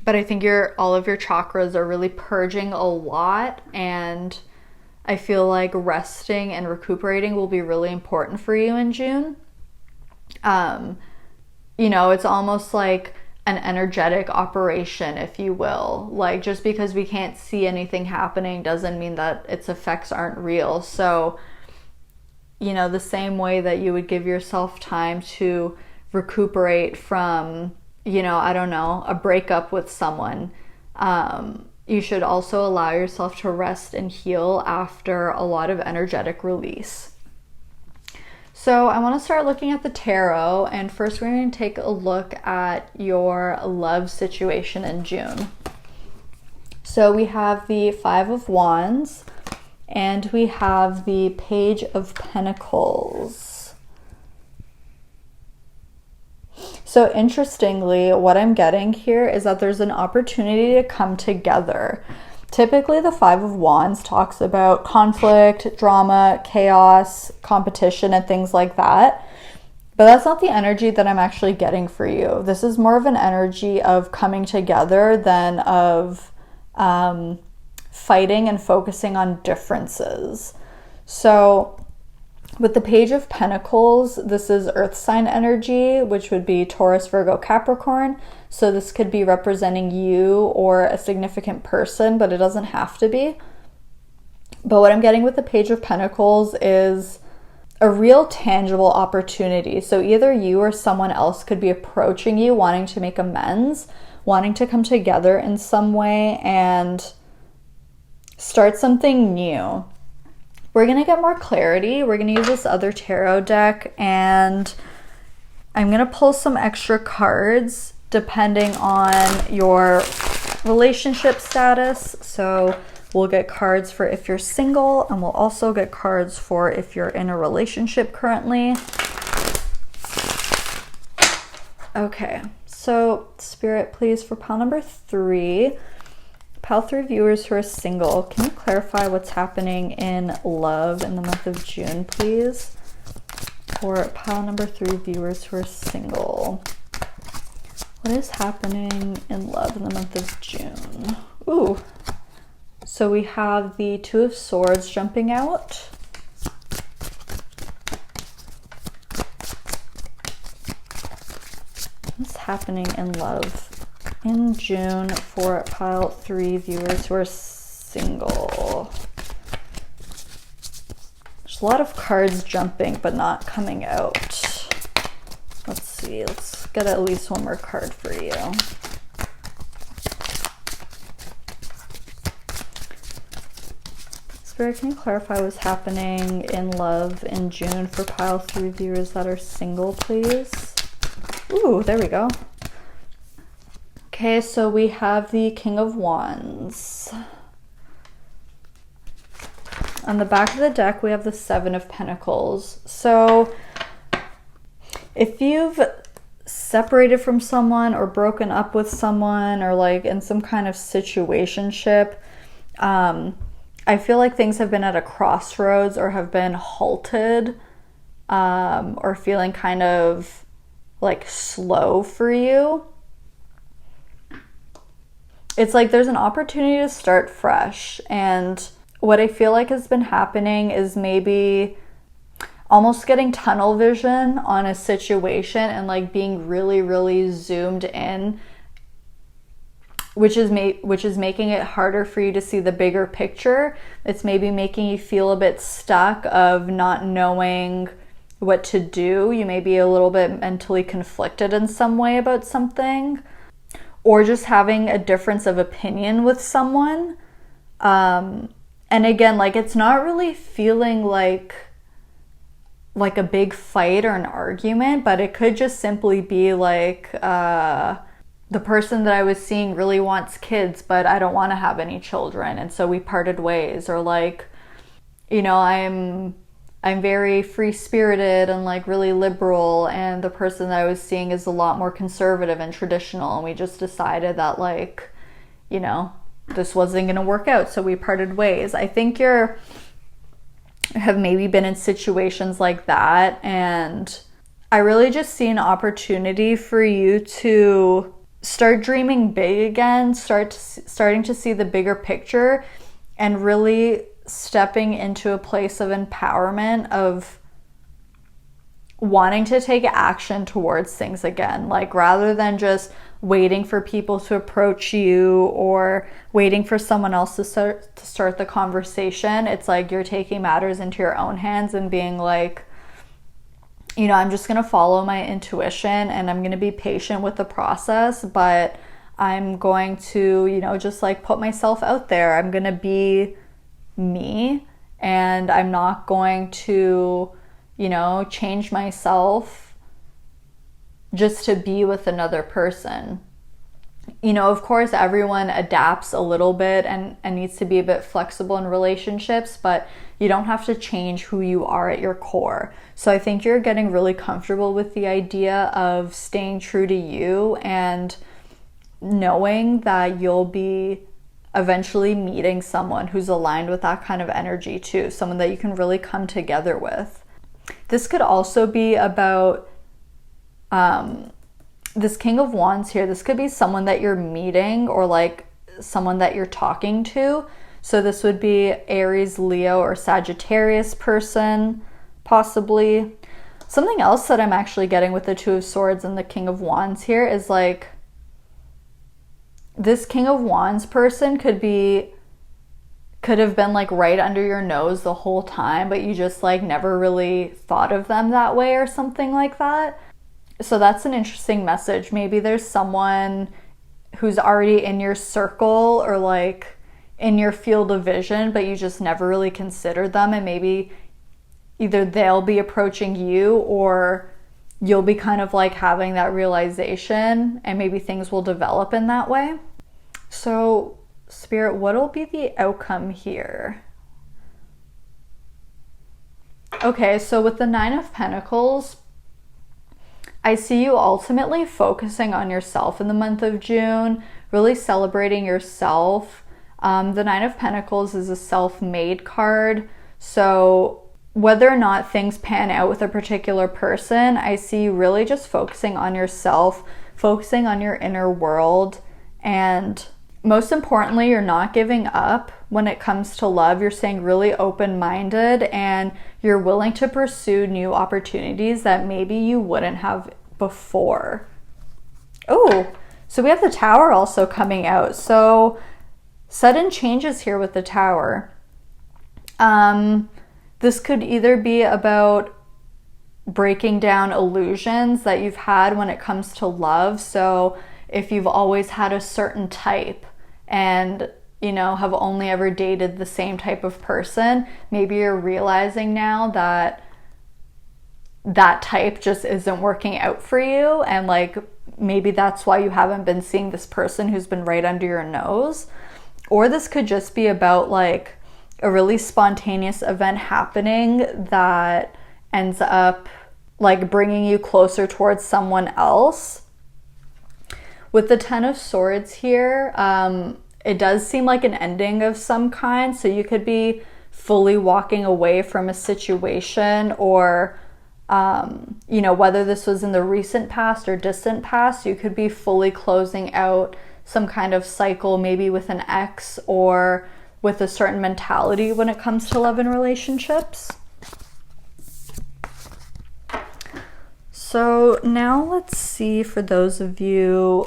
I think all of your chakras are really purging a lot, and I feel like resting and recuperating will be really important for you in June. You know, it's almost like an energetic operation, if you will. Like, just because we can't see anything happening doesn't mean that its effects aren't real. So, you know, the same way that you would give yourself time to recuperate from, you know, I don't know, a breakup with someone, you should also allow yourself to rest and heal after a lot of energetic release. So I want to start looking at the tarot, and first we're going to take a look at your love situation in June. So we have the 5 of Wands and we have the Page of Pentacles. So interestingly, what I'm getting here is that there's an opportunity to come together. Typically, the 5 of Wands talks about conflict, drama, chaos, competition, and things like that. But that's not the energy that I'm actually getting for you. This is more of an energy of coming together than of fighting and focusing on differences. So with the Page of Pentacles, this is earth sign energy, which would be Taurus, Virgo, Capricorn. So this could be representing you or a significant person, but it doesn't have to be. But what I'm getting with the Page of Pentacles is a real tangible opportunity. So either you or someone else could be approaching you, wanting to make amends, wanting to come together in some way and start something new. We're going to get more clarity. We're going to use this other tarot deck, and I'm going to pull some extra cards depending on your relationship status. So we'll get cards for if you're single, and we'll also get cards for if you're in a relationship currently. Okay, so Spirit, please, for pile number 3. Pile 3 viewers who are single, can you clarify what's happening in love in the month of June, please? For pile number 3 viewers who are single, What is happening in love in the month of June? Ooh. So we have the Two of Swords jumping out. What's happening in love in June for pile 3 viewers who are single? There's a lot of cards jumping but not coming out. Let's see, let's get at least one more card for you. Spirit, can you clarify what's happening in love in June for pile 3 viewers that are single, please? Ooh, there we go. Okay, so we have the King of Wands. On the back of the deck, we have the Seven of Pentacles. So if you've separated from someone or broken up with someone or like in some kind of situationship, I feel like things have been at a crossroads or have been halted, or feeling kind of like slow for you. It's like there's an opportunity to start fresh, and what I feel like has been happening is maybe almost getting tunnel vision on a situation and like being really, really zoomed in, which is making it harder for you to see the bigger picture. It's maybe making you feel a bit stuck of not knowing what to do. You may be a little bit mentally conflicted in some way about something, or just having a difference of opinion with someone. And again, like it's not really feeling like a big fight or an argument, but it could just simply be like, the person that I was seeing really wants kids, but I don't want to have any children, and so we parted ways. Or like, you know, I'm very free-spirited and like really liberal, and the person that I was seeing is a lot more conservative and traditional, and we just decided that like, you know, this wasn't going to work out, so we parted ways. I think have maybe been in situations like that, and I really just see an opportunity for you to start dreaming big again, starting to see the bigger picture, and really stepping into a place of empowerment, of wanting to take action towards things again. Like rather than just waiting for people to approach you or waiting for someone else to start the conversation, it's like you're taking matters into your own hands and being like, you know, I'm just going to follow my intuition and I'm going to be patient with the process, but I'm going to, you know, just like put myself out there. I'm going to be me, and I'm not going to, you know, change myself just to be with another person. You know, of course, everyone adapts a little bit and needs to be a bit flexible in relationships, but you don't have to change who you are at your core. So I think you're getting really comfortable with the idea of staying true to you and knowing that you'll be eventually meeting someone who's aligned with that kind of energy too, someone that you can really come together with. This could also be about this King of Wands here. This could be someone that you're meeting or like someone that you're talking to. So this would be Aries, Leo, or Sagittarius person, possibly. Something else that I'm actually getting with the Two of Swords and the King of Wands here is like, this King of Wands person could have been like right under your nose the whole time, but you just like never really thought of them that way or something like that. So that's an interesting message. Maybe there's someone who's already in your circle or like in your field of vision, but you just never really considered them, and maybe either they'll be approaching you or you'll be kind of like having that realization, and maybe things will develop in that way. So Spirit, what'll be the outcome here? Okay, so with the Nine of Pentacles, I see you ultimately focusing on yourself in the month of June, really celebrating yourself. The Nine of Pentacles is a self-made card, so whether or not things pan out with a particular person, I see you really just focusing on yourself, focusing on your inner world. And most importantly, you're not giving up when it comes to love. You're staying really open-minded, and you're willing to pursue new opportunities that maybe you wouldn't have before. Oh, so we have the Tower also coming out. So sudden changes here with the Tower. This could either be about breaking down illusions that you've had when it comes to love. So if you've always had a certain type and, you know, have only ever dated the same type of person, maybe you're realizing now that that type just isn't working out for you, and like maybe that's why you haven't been seeing this person who's been right under your nose. Or this could just be about like a really spontaneous event happening that ends up like bringing you closer towards someone else. With the Ten of Swords here, it does seem like an ending of some kind. So you could be fully walking away from a situation, or you know, whether this was in the recent past or distant past, you could be fully closing out some kind of cycle, maybe with an ex or with a certain mentality when it comes to love and relationships. So now let's see, for those of you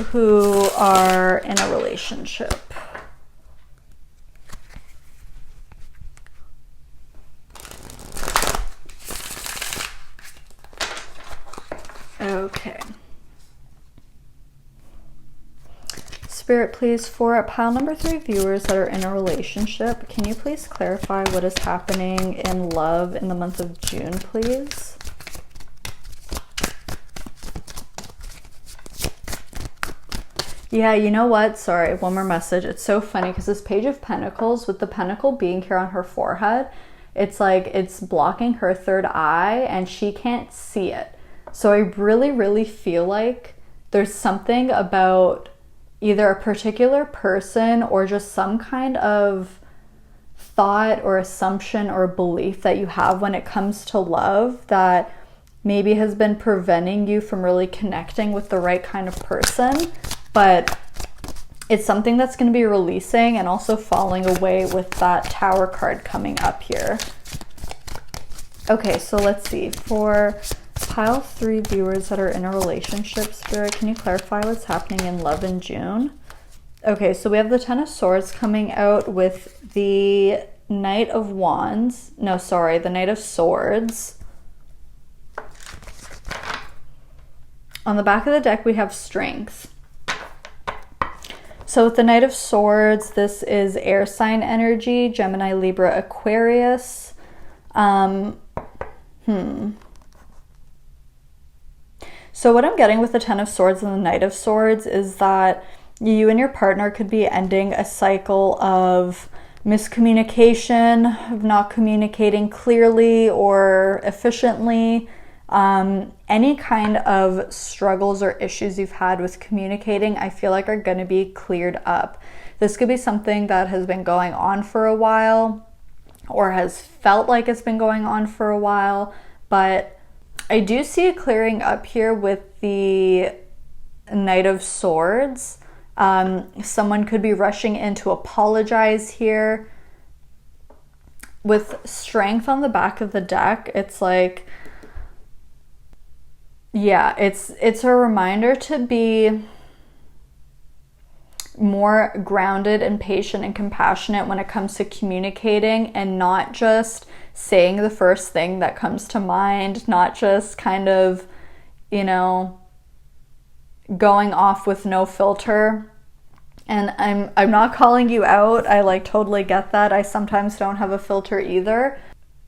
who are in a relationship. Okay. Spirit, please, for pile number 3 viewers that are in a relationship, can you please clarify what is happening in love in the month of June, please? Yeah, you know what? Sorry, one more message. It's so funny because this Page of Pentacles, with the pentacle being here on her forehead, it's like it's blocking her third eye and she can't see it. So I really, really feel like there's something about either a particular person or just some kind of thought or assumption or belief that you have when it comes to love that maybe has been preventing you from really connecting with the right kind of person. But it's something that's going to be releasing and also falling away with that Tower card coming up here. Okay, so let's see. For pile 3 viewers that are in a relationship, Spirit, can you clarify what's happening in love in June? Okay, so we have the Ten of Swords coming out with the Knight of Wands. No, sorry, the Knight of Swords. On the back of the deck, we have Strength. So with the Knight of Swords, this is air sign energy, Gemini, Libra, Aquarius. So what I'm getting with the Ten of Swords and the Knight of Swords is that you and your partner could be ending a cycle of miscommunication, of not communicating clearly or efficiently. Any kind of struggles or issues you've had with communicating, I feel like are going to be cleared up. This could be something that has been going on for a while or has felt like it's been going on for a while, but I do see a clearing up here with the Knight of Swords. Someone could be rushing in to apologize here. With Strength on the back of the deck, it's like, yeah, it's a reminder to be more grounded and patient and compassionate when it comes to communicating, and not just saying the first thing that comes to mind, not just kind of, you know, going off with no filter. And I'm not calling you out. I like totally get that. I sometimes don't have a filter either.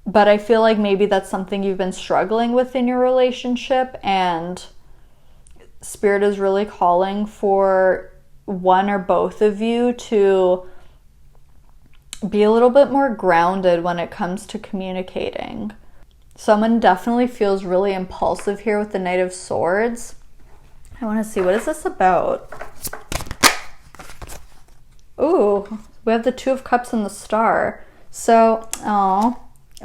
But I feel like maybe that's something you've been struggling with in your relationship, and Spirit is really calling for one or both of you to be a little bit more grounded when it comes to communicating. Someone definitely feels really impulsive here with the Knight of Swords. I want to see, what is this about? Ooh, we have the Two of Cups and the Star. So,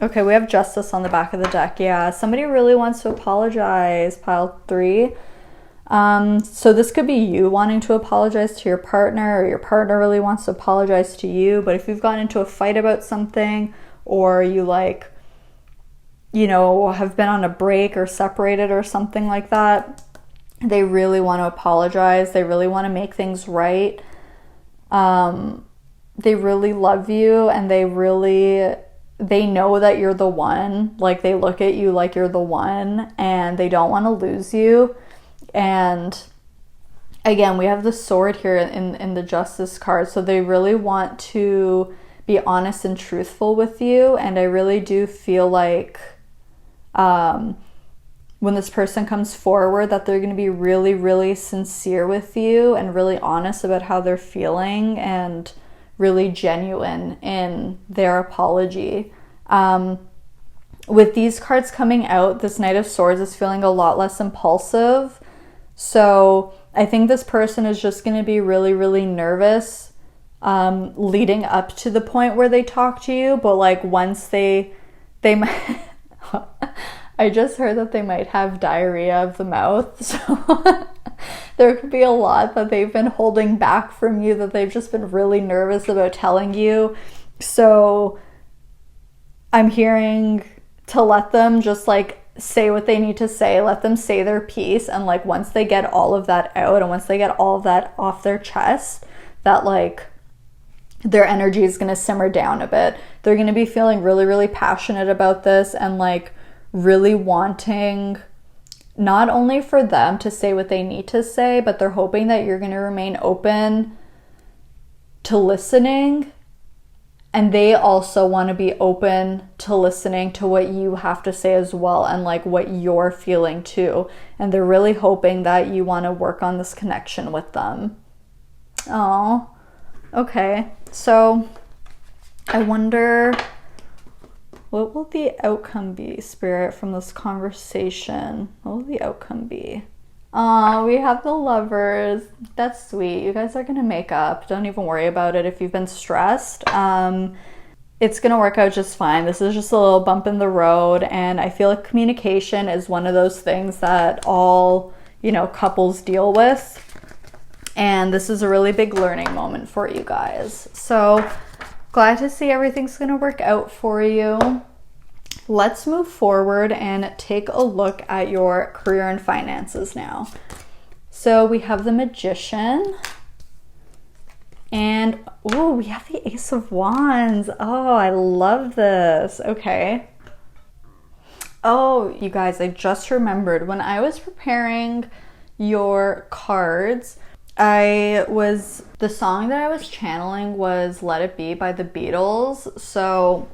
okay, we have Justice on the back of the deck. Yeah, somebody really wants to apologize, pile 3. So this could be you wanting to apologize to your partner, or your partner really wants to apologize to you. But if you've gotten into a fight about something, or you like, you know, have been on a break or separated or something like that, they really want to apologize. They really want to make things right. They really love you, and they know that you're the one. Like, they look at you like you're the one, and they don't want to lose you. And again, we have the sword here in the Justice card. So they really want to be honest and truthful with you. And I really do feel like when this person comes forward, that they're going to be really, really sincere with you and really honest about how they're feeling and really genuine in their apology. With these cards coming out, this Knight of Swords is feeling a lot less impulsive. So I think this person is just going to be really, really nervous leading up to the point where they talk to you. But like once they might, I just heard that they might have diarrhea of the mouth. So there could be a lot that they've been holding back from you, that they've just been really nervous about telling you. So I'm hearing to let them just like say what they need to say, let them say their piece, and like once they get all of that out and once they get all of that off their chest, that like their energy is going to simmer down a bit. They're going to be feeling really, really passionate about this, and like really wanting not only for them to say what they need to say, but they're hoping that you're going to remain open to listening. And they also want to be open to listening to what you have to say as well, and like what you're feeling too. And they're really hoping that you want to work on this connection with them. Oh, okay. So I wonder, what will the outcome be, Spirit, from this conversation? What will the outcome be? Oh, we have the Lovers. That's sweet. You guys are going to make up. Don't even worry about it if you've been stressed. It's going to work out just fine. This is just a little bump in the road. And I feel like communication is one of those things that all, you know, couples deal with. And this is a really big learning moment for you guys. So glad to see everything's going to work out for you. Let's move forward and take a look at your career and finances now. So we have the Magician, and oh, we have the Ace of Wands. Oh, I love this. Okay. Oh, you guys, I just remembered when I was preparing your cards, the song that I was channeling was Let It Be by the Beatles. So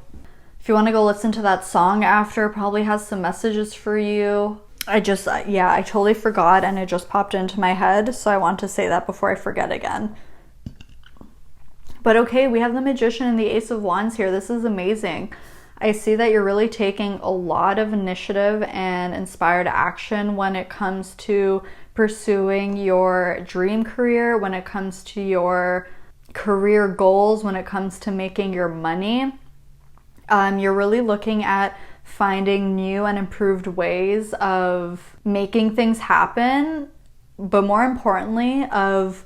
if you want to go listen to that song after, probably has some messages for you. I totally forgot, and it just popped into my head. So I want to say that before I forget again. But okay, we have the Magician and the Ace of Wands here. This is amazing. I see that you're really taking a lot of initiative and inspired action when it comes to pursuing your dream career, when it comes to your career goals, when it comes to making your money. You're really looking at finding new and improved ways of making things happen, but more importantly, of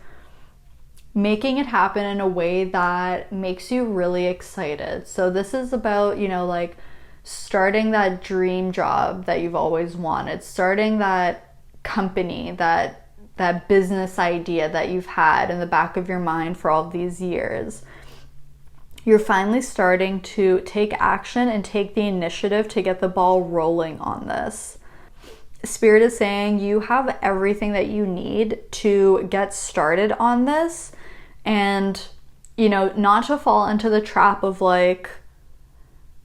making it happen in a way that makes you really excited. So this is about, you know, like starting that dream job that you've always wanted, starting that company, that business idea that you've had in the back of your mind for all these years. You're finally starting to take action and take the initiative to get the ball rolling on this. Spirit is saying you have everything that you need to get started on this, and, you know, not to fall into the trap of like,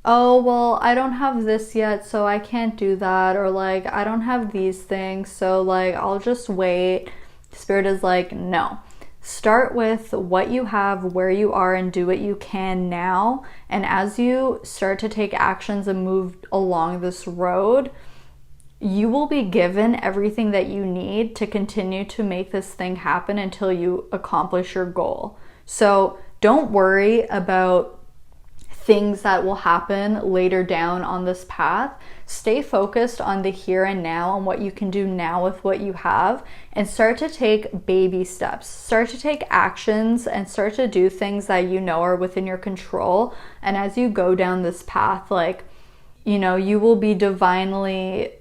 oh, well, I don't have this yet, so I can't do that, or like, I don't have these things, so like, I'll just wait. Spirit is like, no. Start with what you have, where you are, and do what you can now. And as you start to take actions and move along this road, you will be given everything that you need to continue to make this thing happen until you accomplish your goal. So don't worry about things that will happen later down on this path. Stay focused on the here and now and what you can do now with what you have, and start to take baby steps. Start to take actions and start to do things that you know are within your control. And as you go down this path, like, you know, you will be divinely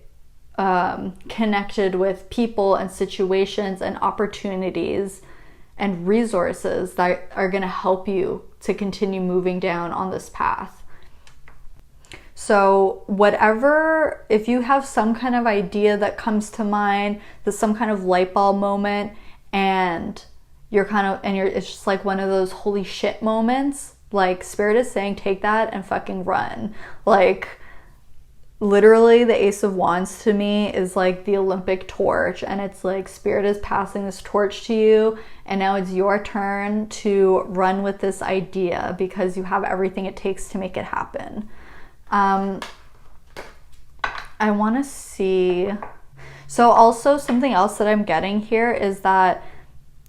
connected with people and situations and opportunities and resources that are going to help you to continue moving down on this path. So whatever, if you have some kind of idea that comes to mind, there's some kind of light bulb moment, and it's just like one of those holy shit moments, like Spirit is saying, take that and fucking run. Like, literally the Ace of Wands to me is like the Olympic torch, and it's like Spirit is passing this torch to you, and now it's your turn to run with this idea because you have everything it takes to make it happen. I want to see, so also something else that I'm getting here is that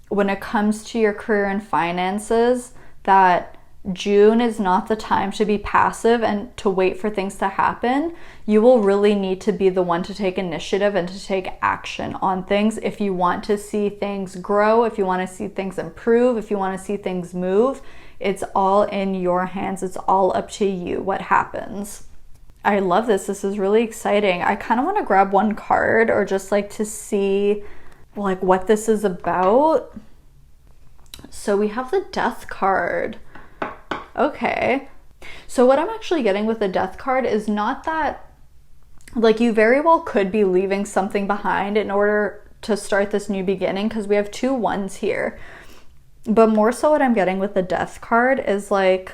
when it comes to your career and finances, that June is not the time to be passive and to wait for things to happen. You will really need to be the one to take initiative and to take action on things if you want to see things grow, if you want to see things improve, if you want to see things move. It's all in your hands. It's all up to you what happens. I love this. This is really exciting. I kind of want to grab one card, or just like to see like what this is about. So we have the Death card. Okay. So what I'm actually getting with the Death card is not that, like, you very well could be leaving something behind in order to start this new beginning, because we have 2 ones here. But more so what I'm getting with the Death card is like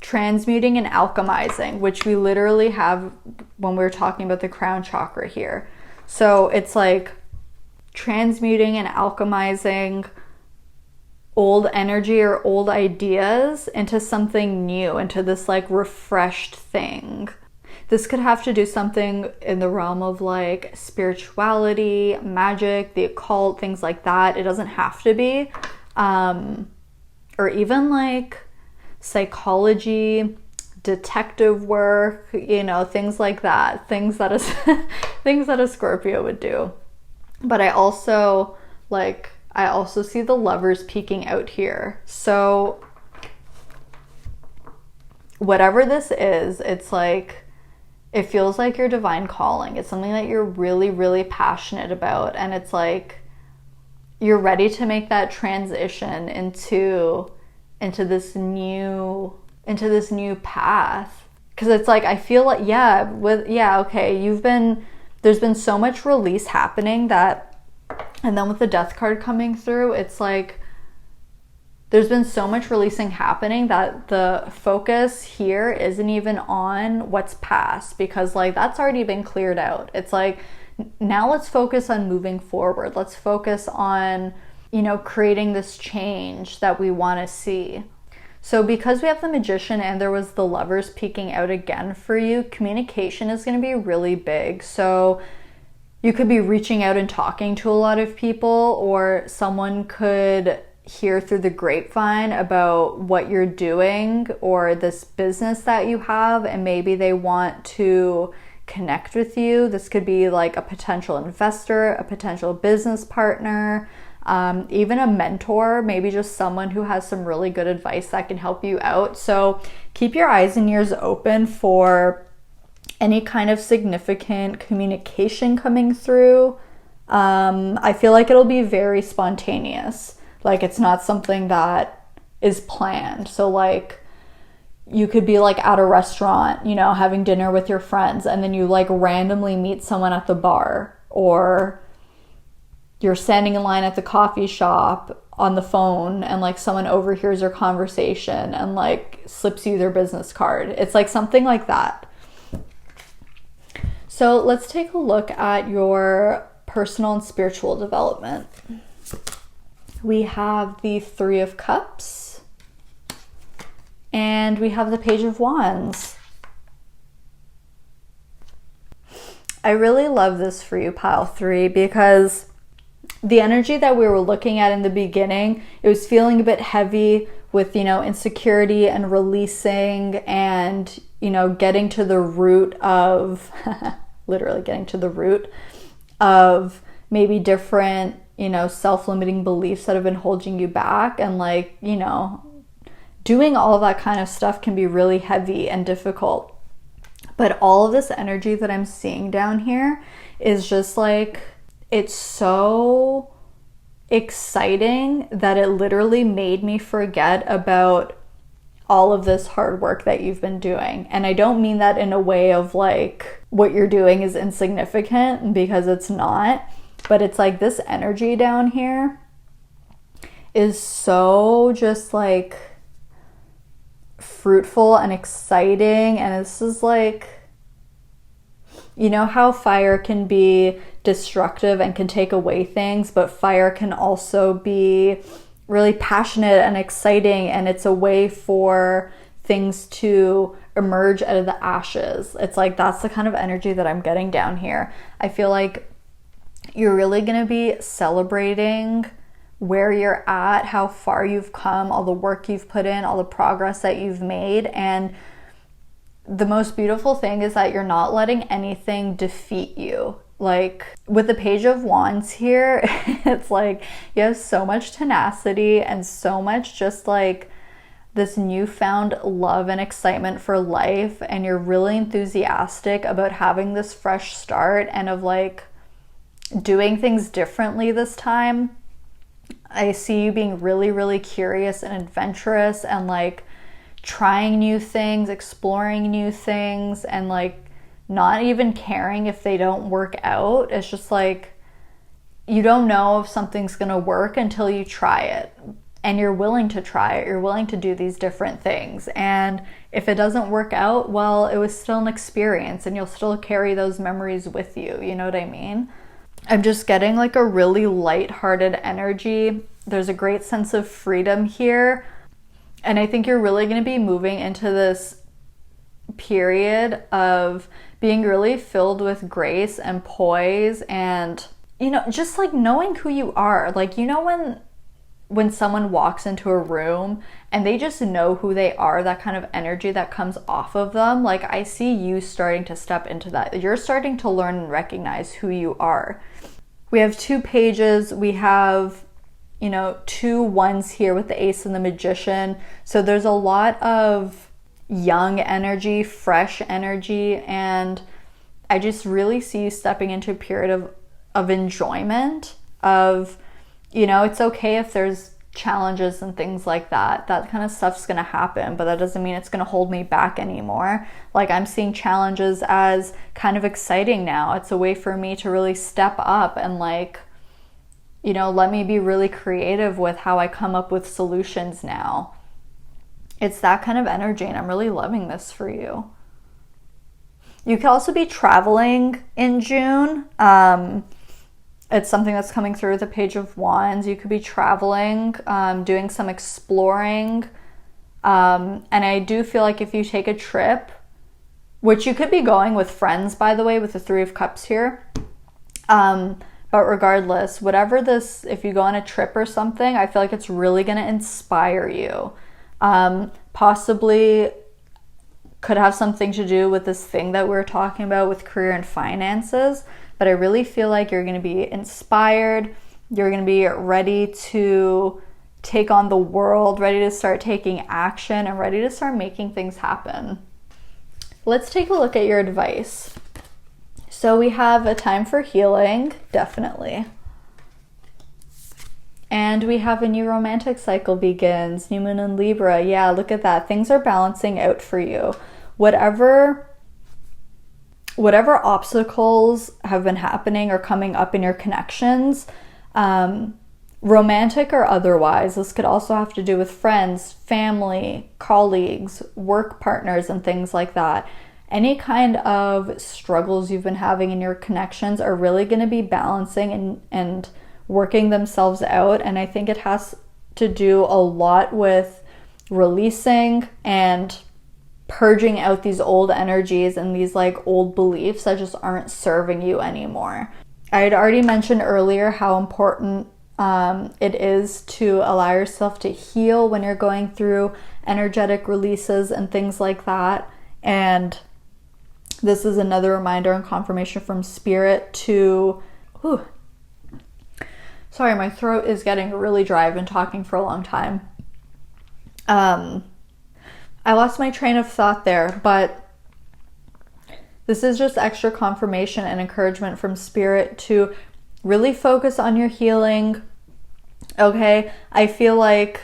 transmuting and alchemizing, which we literally have when we're talking about the crown chakra here. So it's like transmuting and alchemizing old energy or old ideas into something new, into this like refreshed thing. This could have to do something in the realm of like spirituality, magic, the occult, things like that. It doesn't have to be. Or even like psychology, detective work, you know, things like that. Things that a Scorpio would do. But I also see the Lovers peeking out here. So whatever this is, it's like, it feels like your divine calling. It's something that you're really, really passionate about. And it's like, you're ready to make that transition into this new path. Cause it's like, I feel like, okay, there's been so much release happening that, and then with the Death card coming through, it's like, there's been so much releasing happening that the focus here isn't even on what's past, because like that's already been cleared out. It's like, now let's focus on moving forward. Let's focus on, you know, creating this change that we want to see. So because we have the Magician and there was the Lovers peeking out again for you, communication is going to be really big. So you could be reaching out and talking to a lot of people, or someone could hear through the grapevine about what you're doing or this business that you have, and maybe they want to connect with you. This could be like a potential investor, a potential business partner, even a mentor, maybe just someone who has some really good advice that can help you out. So keep your eyes and ears open for any kind of significant communication coming through. I feel like it'll be very spontaneous. Like, it's not something that is planned. So like, you could be like at a restaurant, you know, having dinner with your friends, and then you like randomly meet someone at the bar, or you're standing in line at the coffee shop on the phone and like someone overhears your conversation and like slips you their business card. It's like something like that. So let's take a look at your personal and spiritual development. We have the 3 of Cups, and we have the Page of Wands. I really love this for you, Pile 3, because the energy that we were looking at in the beginning, it was feeling a bit heavy with, you know, insecurity and releasing and, you know, getting to the root of, literally getting to the root of maybe different, you know, self-limiting beliefs that have been holding you back. And like, you know, doing all of that kind of stuff can be really heavy and difficult. But all of this energy that I'm seeing down here is just like, it's so exciting that it literally made me forget about all of this hard work that you've been doing. And I don't mean that in a way of like what you're doing is insignificant, because it's not, but it's like this energy down here is so just like fruitful and exciting. And this is like, you know how fire can be destructive and can take away things, but fire can also be really passionate and exciting, and it's a way for things to emerge out of the ashes. It's like, that's the kind of energy that I'm getting down here. I feel like you're really going to be celebrating where you're at, how far you've come, all the work you've put in, all the progress that you've made. And the most beautiful thing is that you're not letting anything defeat you. Like with the Page of Wands here, it's like you have so much tenacity and so much just like this newfound love and excitement for life, and you're really enthusiastic about having this fresh start and of like doing things differently this time. I see you being really, really curious and adventurous and like trying new things, exploring new things, and like not even caring if they don't work out. It's just like, you don't know if something's gonna work until you try it, and you're willing to try it. You're willing to do these different things. And if it doesn't work out, well, it was still an experience and you'll still carry those memories with you. You know what I mean? I'm just getting like a really lighthearted energy. There's a great sense of freedom here. And I think you're really going to be moving into this period of being really filled with grace and poise and, you know, just like knowing who you are. Like, you know, when someone walks into a room and they just know who they are, that kind of energy that comes off of them. Like, I see you starting to step into that. You're starting to learn and recognize who you are. We have 2 pages. We have, you know, 2 ones here with the Ace and the Magician. So there's a lot of young energy, fresh energy, and I just really see you stepping into a period of enjoyment, of, you know, it's okay if there's challenges and things like that. That kind of stuff's gonna happen, but that doesn't mean it's gonna hold me back anymore. Like, I'm seeing challenges as kind of exciting now. It's a way for me to really step up and like, you know, let me be really creative with how I come up with solutions now. It's that kind of energy, and I'm really loving this for you. You could also be traveling in June. It's something that's coming through with the Page of Wands. You could be traveling, doing some exploring. And I do feel like if you take a trip, which you could be going with friends, by the way, with the 3 of Cups here. But regardless, whatever this, if you go on a trip or something, I feel like it's really going to inspire you. Possibly could have something to do with this thing that we're talking about with career and finances, but I really feel like you're going to be inspired. You're going to be ready to take on the world, ready to start taking action, and ready to start making things happen. Let's take a look at your advice. So we have a time for healing, definitely. And we have a new romantic cycle begins, new moon in Libra. Yeah, look at that. Things are balancing out for you. Whatever obstacles have been happening or coming up in your connections, romantic or otherwise, this could also have to do with friends, family, colleagues, work partners, and things like that. Any kind of struggles you've been having in your connections are really going to be balancing and working themselves out. And I think it has to do a lot with releasing and purging out these old energies and these like old beliefs that just aren't serving you anymore. I had already mentioned earlier how important It is to allow yourself to heal when you're going through energetic releases and things like that. And this is another reminder and confirmation from Spirit to... Sorry, my throat is getting really dry. I've been talking for a long time. I lost my train of thought there, but this is just extra confirmation and encouragement from Spirit to really focus on your healing. Okay, I feel like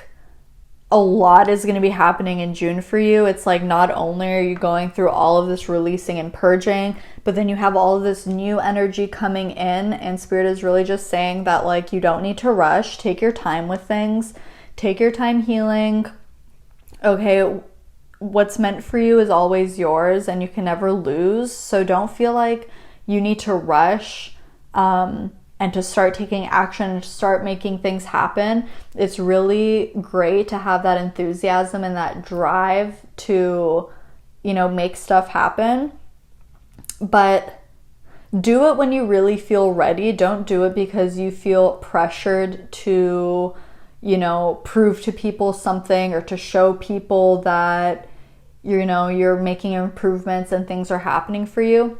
a lot is going to be happening in June for you. It's like not only are you going through all of this releasing and purging, but then you have all of this new energy coming in, and Spirit is really just saying that like you don't need to rush. Take your time with things. Take your time healing. Okay, what's meant for you is always yours and you can never lose. So don't feel like you need to rush and to start taking action and start making things happen. It's really great to have that enthusiasm and that drive to, you know, make stuff happen. But do it when you really feel ready. Don't do it because you feel pressured to, you know, prove to people something or to show people that, you know, you're making improvements and things are happening for you.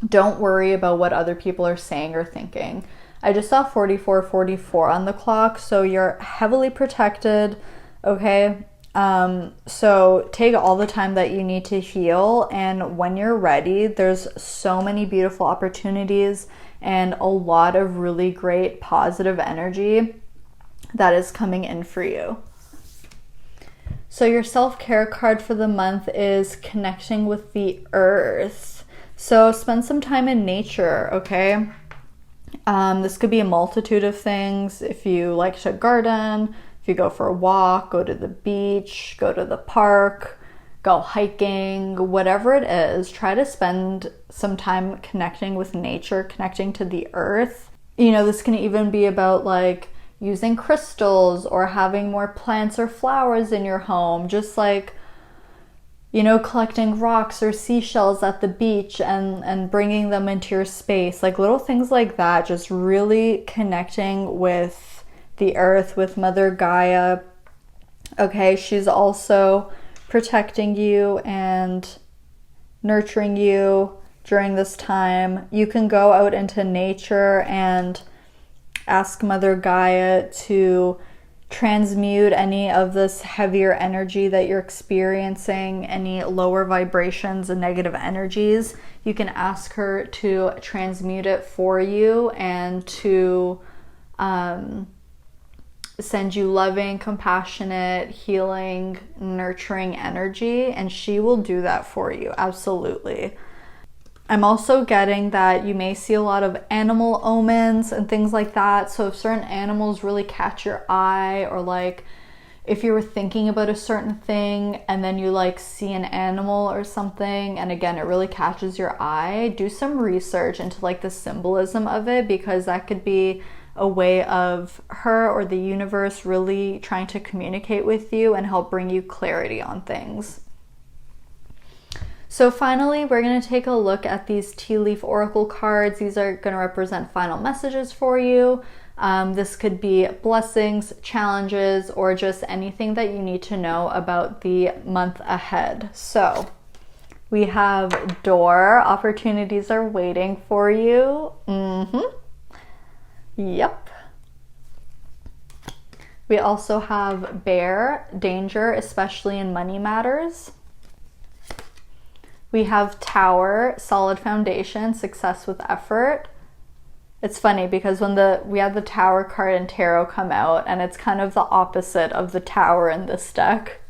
Don't worry about what other people are saying or thinking. I just saw 4444 on the clock, so you're heavily protected, okay? So take all the time that you need to heal, and when you're ready, there's so many beautiful opportunities and a lot of really great positive energy that is coming in for you. So your self-care card for the month is connecting with the earth. So spend some time in nature, okay? This could be a multitude of things. If you like to garden, if you go for a walk, go to the beach, go to the park, go hiking, whatever it is, try to spend some time connecting with nature, connecting to the earth. You know, this can even be about like using crystals or having more plants or flowers in your home, just like, you know, collecting rocks or seashells at the beach and bringing them into your space. Like little things like that, just really connecting with the earth, with Mother Gaia. Okay, she's also protecting you and nurturing you during this time. You can go out into nature and ask Mother Gaia to transmute any of this heavier energy that you're experiencing, any lower vibrations and negative energies. You can ask her to transmute it for you and to send you loving, compassionate, healing, nurturing energy, and she will do that for you, absolutely. I'm also getting that you may see a lot of animal omens and things like that. So if certain animals really catch your eye, or like if you were thinking about a certain thing and then you like see an animal or something, and again, it really catches your eye, do some research into like the symbolism of it, because that could be a way of her or the universe really trying to communicate with you and help bring you clarity on things. So finally, we're going to take a look at these tea leaf oracle cards. These are going to represent final messages for you. This could be blessings, challenges, or just anything that you need to know about the month ahead. So we have door, opportunities are waiting for you. Yep. We also have bear, danger, especially in money matters. We have tower, solid foundation, success with effort. It's funny because when we had the tower card in tarot come out, and it's kind of the opposite of the tower in this deck.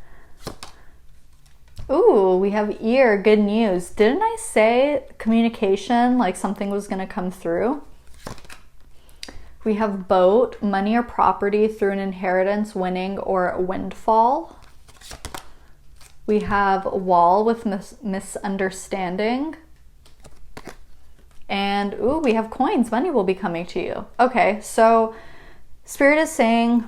Ooh, we have ear, good news. Didn't I say communication, like something was going to come through? We have boat, money or property through an inheritance, winning, or a windfall. We have wall with misunderstanding. And ooh, we have coins, money will be coming to you. Okay, so Spirit is saying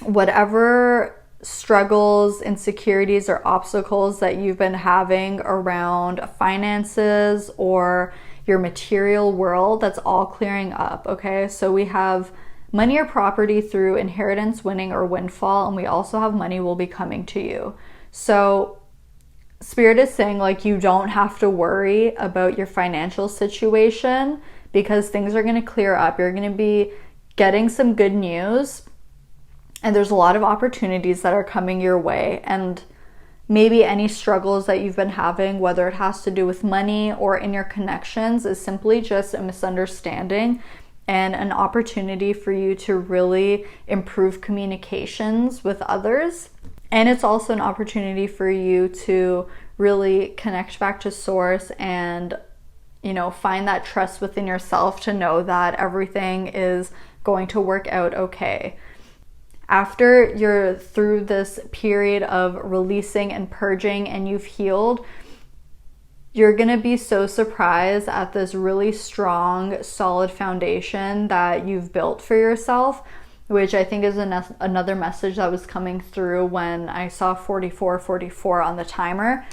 whatever struggles, insecurities, or obstacles that you've been having around finances or your material world, that's all clearing up, okay? So we have money or property through inheritance, winning, or windfall. And we also have money will be coming to you. So Spirit is saying like you don't have to worry about your financial situation because things are going to clear up. You're going to be getting some good news, and there's a lot of opportunities that are coming your way. And maybe any struggles that you've been having, whether it has to do with money or in your connections, is simply just a misunderstanding and an opportunity for you to really improve communications with others. And it's also an opportunity for you to really connect back to source and, you know, find that trust within yourself to know that everything is going to work out okay. After you're through this period of releasing and purging and you've healed, you're going to be so surprised at this really strong, solid foundation that you've built for yourself, which I think is another message that was coming through when I saw 4444 on the timer.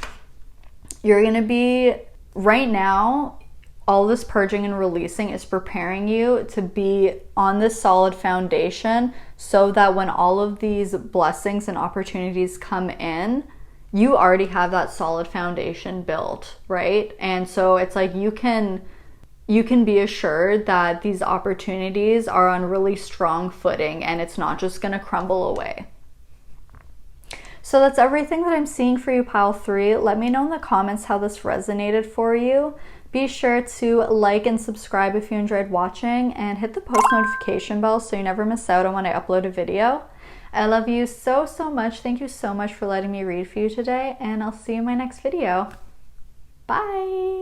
You're going to be, right now, all this purging and releasing is preparing you to be on this solid foundation so that when all of these blessings and opportunities come in, you already have that solid foundation built, right? And so it's like you can be assured that these opportunities are on really strong footing and it's not just going to crumble away. So that's everything that I'm seeing for you, pile 3. Let me know in the comments how this resonated for you. Be sure to like and subscribe if you enjoyed watching, and hit the post notification bell so you never miss out on when I upload a video. I love you so, so much. Thank you so much for letting me read for you today, and I'll see you in my next video. Bye!